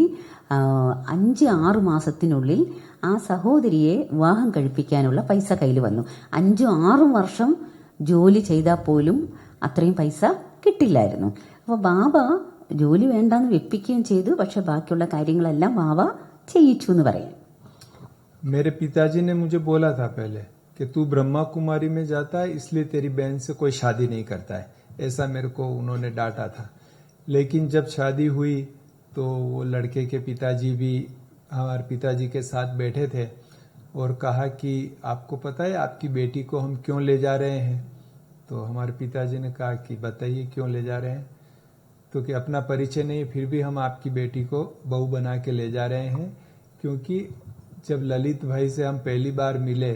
5-6 മാസത്തിനുള്ളിൽ ആ സഹോദരിയെ വിവാഹം കഴിപ്പിക്കാനുള്ള പൈസ കയ്യിൽ വന്നു. 5-6 വർഷം ജോലി ചെയ്താൽ പോലും അത്രയും പൈസ കിട്ടില്ലായിരുന്നു. അപ്പോൾ ബാബ ജോലി വേണ്ടാന്ന് വെപ്പിക്കുകയും ചെയ്തു, പക്ഷെ ബാക്കിയുള്ള കാര്യങ്ങളെല്ലാം ബാബ ചെയ്യിച്ചു എന്ന് പറയാം. मेरे पिताजी ने मुझे बोला था पहले कि तू ब्रह्मा कुमारी में जाता है इसलिए तेरी बहन से कोई शादी नहीं करता है, ऐसा मेरे को उन्होंने डांटा था। लेकिन जब शादी हुई तो वो लड़के के पिताजी भी हमारे पिताजी के साथ बैठे थे और कहा कि आपको पता है आपकी बेटी को हम क्यों ले जा रहे हैं। तो हमारे पिताजी ने कहा कि बताइए क्यों ले जा रहे हैं। तो कि अपना परिचय नहीं फिर भी हम आपकी बेटी को बहू बना के ले जा रहे हैं, क्योंकि जब ललित भाई से हम पहली बार मिले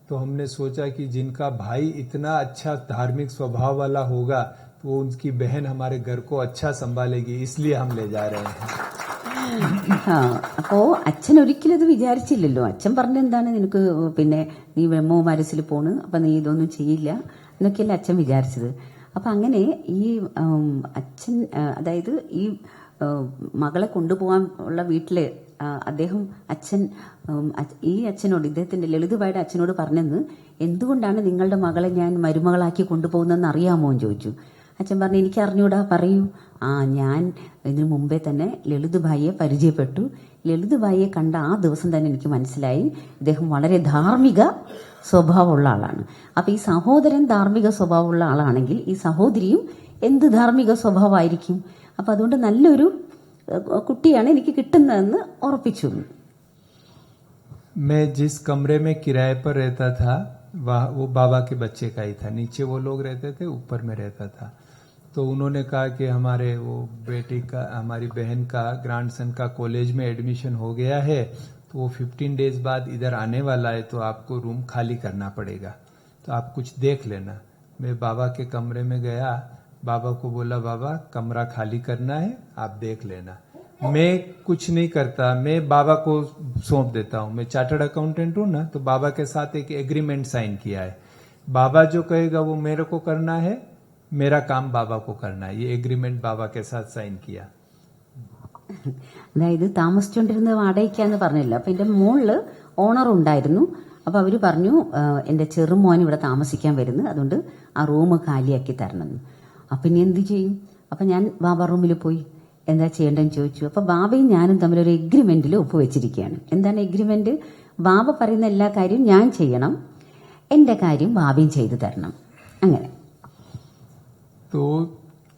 तो हमने सोचा कि जिनका भाई इतना अच्छा धार्मिक स्वभाव वाला होगा तो उनकी बहन हमारे घर को अच्छा संभालेगी, इसलिए हम ले जा रहे हैं। അപ്പോ അച്ഛൻ ഒരിക്കലും ഇത് വിചാരിച്ചില്ലല്ലോ. അച്ഛൻ പറഞ്ഞെന്താണ്, നിനക്ക് പിന്നെ നീ ബ്രഹ്മകുമാരസിൽ പോണ്, അപ്പൊ നീ ഇതൊന്നും ചെയ്യില്ല എന്നൊക്കെയല്ല അച്ഛൻ വിചാരിച്ചത്. അപ്പൊ അങ്ങനെ ഈ അച്ഛൻ അതായത് ഈ മകളെ കൊണ്ടുപോകാൻ ഉള്ള വീട്ടില് അദ്ദേഹം ഈ അച്ഛനോട് ഇദ്ദേഹത്തിന്റെ ലളിതഭായിയുടെ അച്ഛനോട് പറഞ്ഞെന്ന്, എന്തുകൊണ്ടാണ് നിങ്ങളുടെ മകളെ ഞാൻ മരുമകളാക്കി കൊണ്ടുപോകുന്നതെന്ന് അറിയാമോ എന്ന് ചോദിച്ചു. അച്ഛൻ പറഞ്ഞു എനിക്ക് അറിഞ്ഞൂടാ, പറയൂ. ഞാൻ ഇതിനു മുമ്പേ തന്നെ ലളിതഭായിയെ പരിചയപ്പെട്ടു. ലളിതഭായിയെ കണ്ട ആ ദിവസം തന്നെ എനിക്ക് മനസ്സിലായി ഇദ്ദേഹം വളരെ ധാർമ്മിക സ്വഭാവമുള്ള ആളാണ്. അപ്പൊ ഈ സഹോദരൻ ധാർമ്മിക സ്വഭാവമുള്ള ആളാണെങ്കിൽ ഈ സഹോദരിയും എന്ത് ധാർമ്മിക സ്വഭാവമായിരിക്കും. അപ്പൊ അതുകൊണ്ട് നല്ലൊരു കുട്ടിയാണ് എനിക്ക് കിട്ടുന്നതെന്ന് ഉറപ്പിച്ചു. मैं जिस कमरे में किराए पर रहता था वो बाबा के बच्चे का ही था। नीचे वो लोग रहते थे, ऊपर में रहता था। तो उन्होंने कहा कि हमारे वो बेटी का, हमारी बहन का, ग्रैंडसन का कॉलेज में एडमिशन हो गया है, तो वो 15 डेज बाद इधर आने वाला है, तो आपको रूम खाली करना पड़ेगा, तो आप कुछ देख लेना। मैं बाबा के कमरे में गया, बाबा को बोला बाबा कमरा खाली करना है, आप देख लेना। मैं कुछ नहीं करता, मैं बाबा को सौंप देता हूँ। मैं चार्टर्ड अकाउंटेंट हूँ ना, तो बाबा के साथ एक एग्रीमेंट साइन किया है। बाबा जो कहेगा वो मेरे को करना है, मेरा काम बाबा को करना है। ये एग्रीमेंट बाबा के साथ साइन किया। അതായത് താമസിച്ചുകൊണ്ടിരുന്നത് വാടകയ്ക്കാന്ന് പറഞ്ഞില്ല. അപ്പൊ എന്റെ മുകളില് ഓണർ ഉണ്ടായിരുന്നു. അപ്പൊ അവര് പറഞ്ഞു എന്റെ ചെറുമോൻ ഇവിടെ താമസിക്കാൻ വരുന്നു, അതുകൊണ്ട് ആ റൂം കാലിയാക്കി തരണമെന്ന്. അപ്പൊ ഇനി എന്ത് ചെയ്യും? അപ്പൊ ഞാൻ ബാബ റൂമിൽ പോയി എന്താ ചെയ്യേണ്ടതെന്ന് ചോദിച്ചു. അപ്പൊ ബാബയും ഞാനും തമ്മിൽ ഒരു എഗ്രിമെന്റിൽ ഒപ്പുവെച്ചിരിക്കുകയാണ്. എന്താണ് എഗ്രിമെന്റ്? ബാബ പറയുന്ന എല്ലാ കാര്യവും ഞാൻ ചെയ്യണം, എന്റെ കാര്യം ബാബയും ചെയ്തു തരണം. അങ്ങനെ. तो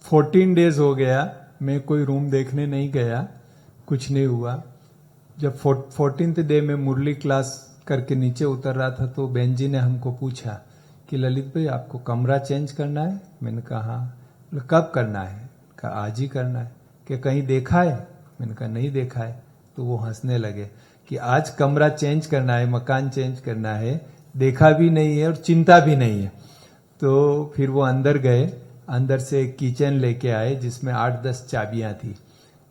14 डेज हो गया, मैं कोई रूम देखने नहीं गया, कुछ नहीं हुआ। जब 14th डे में मुरली क्लास करके नीचे उतर रहा था, तो बहन जी ने हमको पूछा कि ललित भाई आपको कमरा चेंज करना है? मैंने कहा हाँ। कब करना है? कहा आज ही करना है। कि कहीं देखा है? मैंने कहा नहीं देखा है। तो वो हंसने लगे कि आज कमरा चेंज करना है, मकान चेंज करना है, देखा भी नहीं है और चिंता भी नहीं है। तो फिर वो अंदर गए, अंदर से एक किचन लेके आए जिसमें 8-10 चाबियां थी,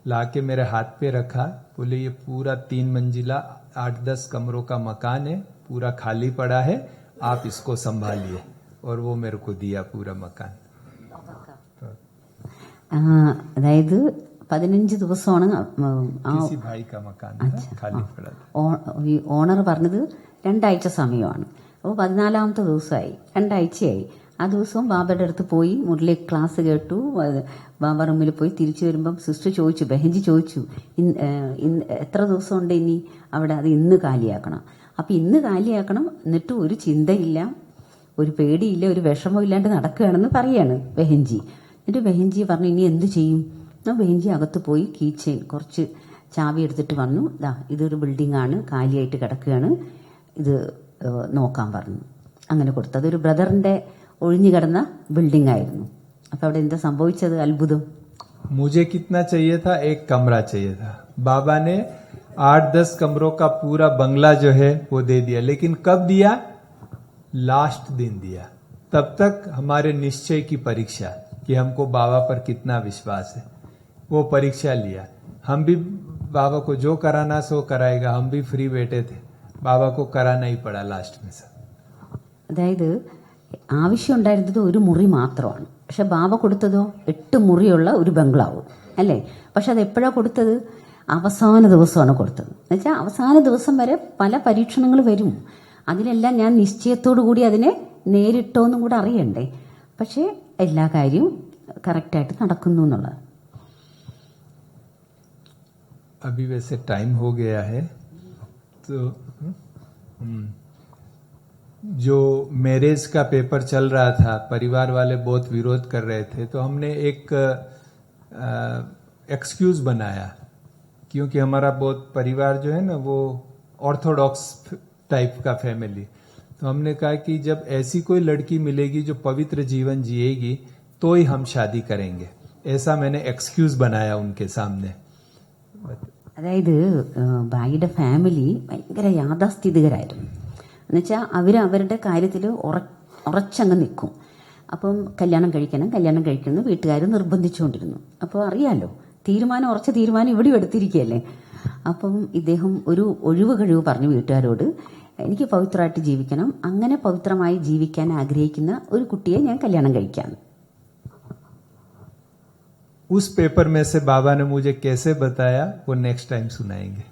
लाके मेरे हाथ पे रखा, बोले ये पूरा 3 मंजिला 8-10 कमरों का मकान है, पूरा खाली पड़ा है, आप इसको संभालिए। और वो मेरे को दिया पूरा मकान। അതായത് 15 ദിവസമാണ് किसी भाई का मकान था, खाली पड़ा था। ഈ ഓണർ പറഞ്ഞത് 2 ആഴ്ച സമയമാണ്. അപ്പോൾ 14ാമത്തെ ദിവസമായി, 2 ആഴ്ചയായി. ആ ദിവസവും ബാബയുടെ അടുത്ത് പോയി മുരളി ക്ലാസ് കേട്ടു. ബാബ റൂമിൽ പോയി തിരിച്ചു വരുമ്പം സിസ്റ്റർ ചോദിച്ചു, ബഹൻജി ചോദിച്ചു, എത്ര ദിവസമുണ്ട് ഇനി അവിടെ? അത് ഇന്ന് കാലിയാക്കണം. അപ്പം ഇന്ന് കാലിയാക്കണം. എന്നിട്ട് ഒരു ചിന്തയില്ല, ഒരു പേടിയില്ല, ഒരു വിഷമം ഇല്ലാണ്ട് നടക്കുകയാണെന്ന് പറയാണ് ബഹൻജി. എന്നിട്ട് ബഹൻജി പറഞ്ഞു ഇനി എന്ത് ചെയ്യും? ബഹൻജി അകത്ത് പോയി കീച്ചെയിൻ കുറച്ച് ചാവി എടുത്തിട്ട് വന്നു. ഇതൊരു ബിൽഡിംഗ് ആണ്, കാലിയായിട്ട് കിടക്കുകയാണ്, ഇത് നോക്കാൻ പറഞ്ഞു. അങ്ങനെ കൊടുത്തു. അതൊരു ബ്രദറിന്റെ ഒഴിഞ്ഞു കിടന്ന ബിൽഡിംഗ് ആയിരുന്നു. അപ്പൊ അവിടെ എന്താ സംഭവിച്ചത്? അത്ഭുതം. मुझे कितना चाहिए था? एक कमरा चाहिए था। बाबा ने 8-10 कमरों का पूरा बंगला जो है वो दे दिया। लेकिन कब दिया? लास्ट दिन दिया। तब तक हमारे निश्चय की परीक्षा कि हमको बाबा पर कितना विश्वास है, वो परीक्षा लिया। हम भी बाबा को जो कराना सो कराएगा, हम भी फ्री बैठे थे, बाबा को कराना ही पड़ा लास्ट में सब। അതായത് ആവശ്യം ഉണ്ടായിരുന്നത് ഒരു മുറി മാത്രമാണ്. പക്ഷെ ബാബ കൊടുത്തതോ 8 മുറിയുള്ള ഒരു ബംഗ്ലാവ് അല്ലേ? പക്ഷെ അത് എപ്പോഴാണ് കൊടുത്തത്? അവസാന ദിവസമാണ് കൊടുത്തത്. എന്നുവെച്ചാൽ അവസാന ദിവസം വരെ പല പരീക്ഷണങ്ങൾ വരും. അതിലെല്ലാം ഞാൻ നിശ്ചയത്തോടു കൂടി അതിനെ നേരിട്ടോന്നും കൂടെ അറിയണ്ടേ. പക്ഷെ എല്ലാ കാര്യവും കറക്റ്റായിട്ട് നടക്കുന്നു എന്നുള്ളത്. अभी वैसे टाइम हो गया है, तो जो मैरिज का पेपर चल रहा था, परिवार वाले बहुत विरोध कर रहे थे, तो हमने एक एक्सक्यूज बनाया, क्योंकि हमारा बहुत परिवार जो है ना वो ऑर्थोडॉक्स टाइप का फैमिली। तो हमने कहा कि जब ऐसी कोई लड़की मिलेगी जो पवित्र जीवन जिएगी तो ही हम शादी करेंगे। ऐसा मैंने एक्सक्यूज बनाया उनके सामने। അതായത് ഭായിയുടെ ഫാമിലി ഭയങ്കര യാഥാസ്ഥിതികരായിരുന്നു. എന്നുവെച്ചാൽ അവരുടെ കാര്യത്തിൽ ഉറച്ചങ്ങ് നിൽക്കും. അപ്പം കല്യാണം കഴിക്കണം വീട്ടുകാർ നിർബന്ധിച്ചുകൊണ്ടിരുന്നു. അപ്പോൾ അറിയാലോ, ഉറച്ച തീരുമാനം ഇവിടെ എടുത്തിരിക്കുകയല്ലേ. അപ്പം ഇദ്ദേഹം ഒരു ഒഴിവ് കഴിവ് പറഞ്ഞു വീട്ടുകാരോട്, എനിക്ക് പവിത്രമായിട്ട് ജീവിക്കണം, അങ്ങനെ പവിത്രമായി ജീവിക്കാൻ ആഗ്രഹിക്കുന്ന ഒരു കുട്ടിയെ ഞാൻ കല്യാണം കഴിക്കാം. उस पेपर में से बाबा ने मुझे कैसे बताया वो नेक्स्ट टाइम सुनाएंगे।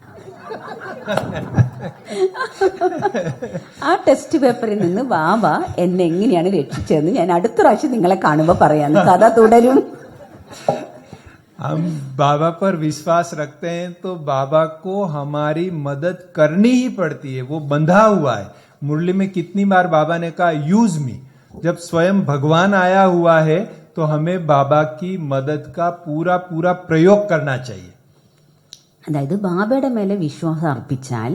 ആ ടെസ്റ്റ് പേപ്പറിൽ നിന്ന് ബാബ എന്നെ എങ്ങനെയാണ് രക്ഷിച്ചതെന്ന് ഞാൻ അടുത്ത പ്രാവശ്യം നിങ്ങളെ കാണുമ്പോൾ പറയാന്ന്. കഥ തുടരും. हम बाबा पर विश्वास रखते हैं तो बाबा को हमारी मदद करनी ही पड़ती है, वो बंधा हुआ है। मुरली में कितनी बार बाबा ने कहा यूज मी। जब स्वयं भगवान आया हुआ है तो हमें बाबा की मदद का पूरा पूरा प्रयोग करना चाहिए. അതായത് ബാബയുടെ മേലെ വിശ്വാസം അർപ്പിച്ചാൽ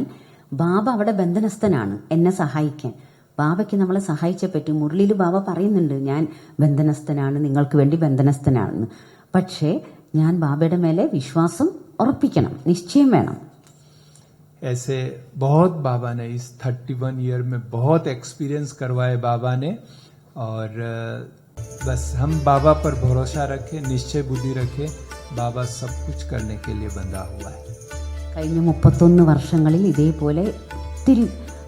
ബാബ അവിടെ ബന്ധനസ്ഥനാണ് എന്നെ സഹായിക്കാൻ. ബാബയ്ക്ക് നമ്മളെ സഹായിച്ചേ പറ്റും. മുരളിയിൽ ബാബ പറയുന്നുണ്ട്, ഞാൻ ബന്ധനസ്ഥനാണ്, നിങ്ങൾക്ക് വേണ്ടി ബന്ധനസ്ഥനാണെന്ന്. പക്ഷേ ഞാൻ ബാബയുടെ മേലെ വിശ്വാസം ഉറപ്പിക്കണം, നിശ്ചയം വേണം. ऐसे बहुत बाबा ने इस 31 ईयर में बहुत एक्सपीरियंस करवाए बाबा ने, और बस हम बाबा पर भरोसा रखें, निश्चय बुद्धि रखें, बाबा सब कुछ करने के लिए बंधा हुआ है. കഴിഞ്ഞ 31 വർഷങ്ങളിൽ ഇതേപോലെ ഒത്തിരി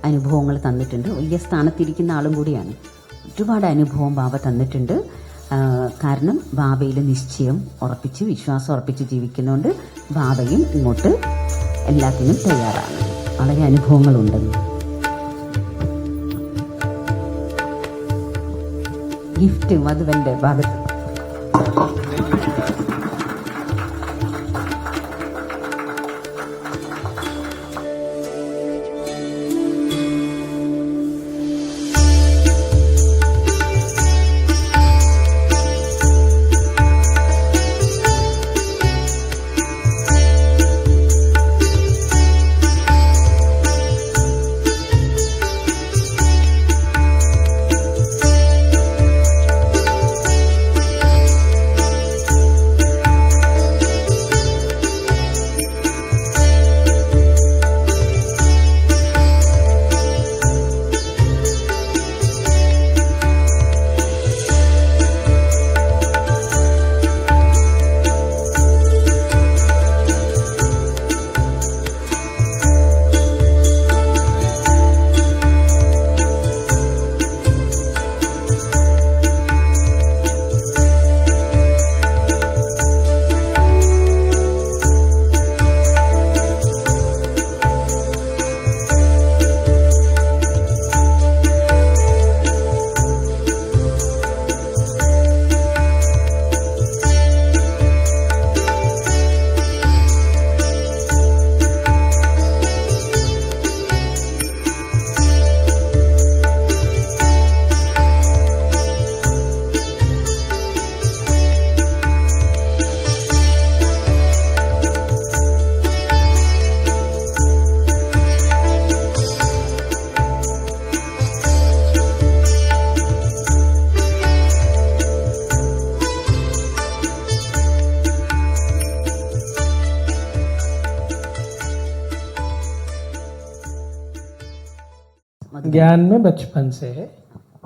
അനുഭവങ്ങൾ തന്നിട്ടുണ്ട്. വലിയ സ്ഥാനത്തിരിക്കുന്ന ആളും കൂടിയാണ്. ഒരുപാട് അനുഭവം ബാബ തന്നിട്ടുണ്ട്. കാരണം ബാബയിൽ നിശ്ചയം ഉറപ്പിച്ച്, വിശ്വാസം ഉറപ്പിച്ച് ജീവിക്കുന്നതുകൊണ്ട് ബാബയും ഇങ്ങോട്ട് എല്ലാത്തിനും തയ്യാറാണ്. വളരെ അനുഭവങ്ങളുണ്ടെന്ന്. ഗിഫ്റ്റ് മധുവന്റെ ഭാഗത്ത്. ज्ञान में बचपन से है.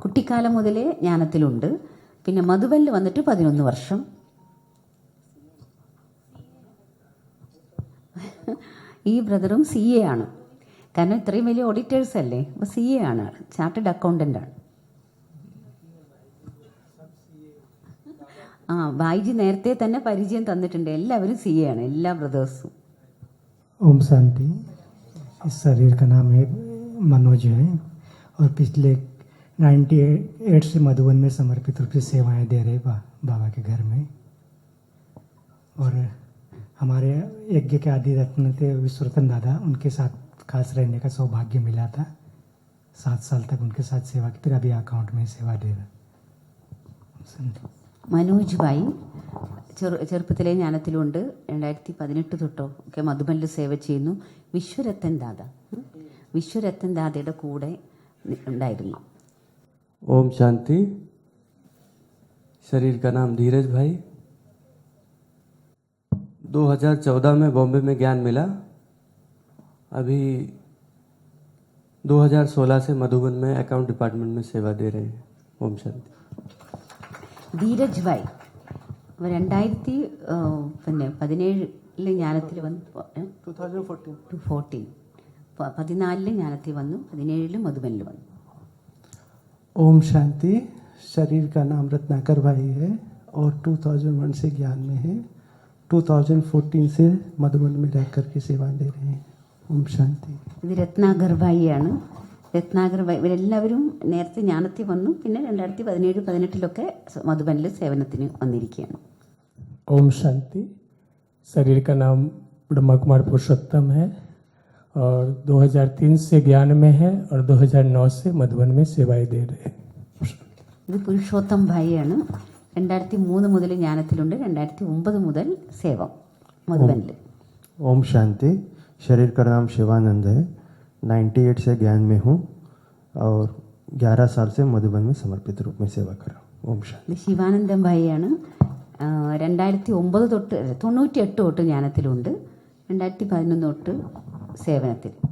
കുട്ടിക്കാലം മുതലേ ജ്ഞാനത്തിലുണ്ട്. പിന്നെ മധുബനിൽ വന്നിട്ട് 11 വർഷം. ഈ ബ്രദറും CA ആണ്. കാരണം ഇത്രയും വലിയ ഓഡിറ്റേഴ്സ് അല്ലേ, അപ്പോൾ CA ആണ്, ചാർട്ടേഡ് അക്കൗണ്ടന്റ് ആണ്. ബായിജി നേരത്തെ തന്നെ പരിചയം തന്നിട്ടുണ്ട്. എല്ലാവരും CA ആണ്, എല്ലാ ബ്രദേഴ്സും. ओम शांति. इस शरीर का नाम है मनोज है, और पिछले 98 से मधुबन में समर्पित रूप से सेवाएं दे रहे बाबा के घर में. और हमारे यज्ञ के आदि रत्न थे विश्वरतन दादा, उनके साथ खास रहने का सौभाग्य मिला था. 7 साल तक उनके साथ सेवा की, फिर अभी अकाउंट में सेवा दे रहा. മനോജ് ഭായി ചെറുപ്പത്തിലെ ജ്ഞാനത്തിലുണ്ട്. 2018 തൊട്ടോ ഒക്കെ മധുബനിൽ സേവ ചെയ്യുന്നു. വിശ്വരത്തൻ ദാദയുടെ കൂടെ ഉണ്ടായിരുന്നു. ओम शांति. शरीर का नाम धीरज भाई. 2014 में बॉम्बे में ज्ञान मिला. अभी 2016 से मधुबन में अकाउंट डिपार्टमेंट में सेवा दे रहे हैं. ओम शांति. ധീരജ് ഭായ് 2017 ജ്ഞാനത്തിൽ വന്നു. 14 ജ്ഞാനത്തിൽ വന്നു, 17 മധുബനിൽ വന്നു. ओम शांति. शरीर का नाम रत्नाकर भाई है और 2001 से ज्ञान में है. 2014 से मधुबन में रह करके सेवा दे रहे हैं. ओम शांति. ഇത് രത്നാകർ ഭായി ആണ്. രത്നാകർ ഭായി ഇവരെല്ലാവരും നേരത്തെ ജ്ഞാനത്തിൽ വന്നു, പിന്നെ 2017-18 മധുബനിൽ സേവനത്തിന് വന്നിരിക്കുകയാണ്. ओम शांति. शरीर का नाम ब्रह्मा कुमार पुरुषोत्तम है, और 2003 से ज्ञान में है, और 2009 से मधुबन में सेवाएं दे रहे हैं. ഇത് പുരുഷോത്തം ഭായി ആണ്. 2003 മുതൽ ജ്ഞാനത്തിലുണ്ട്, 2009 മുതൽ സേവം മധുബനിൽ. ओम शांति. शरीर का नाम शिवानंद है. 98 से ज्ञान में हूँ और 11 साल से मधुबन में समर्पित रूप में सेवा कर रहा हूँ। ओम शांति। ഇത് ശിവാനന്ദം ഭായിയാണ്. 2009 തൊട്ട് 98 തൊട്ട് ജ്ഞാനത്തിലുണ്ട്, 2011 തൊട്ട് സേവനത്തിൽ.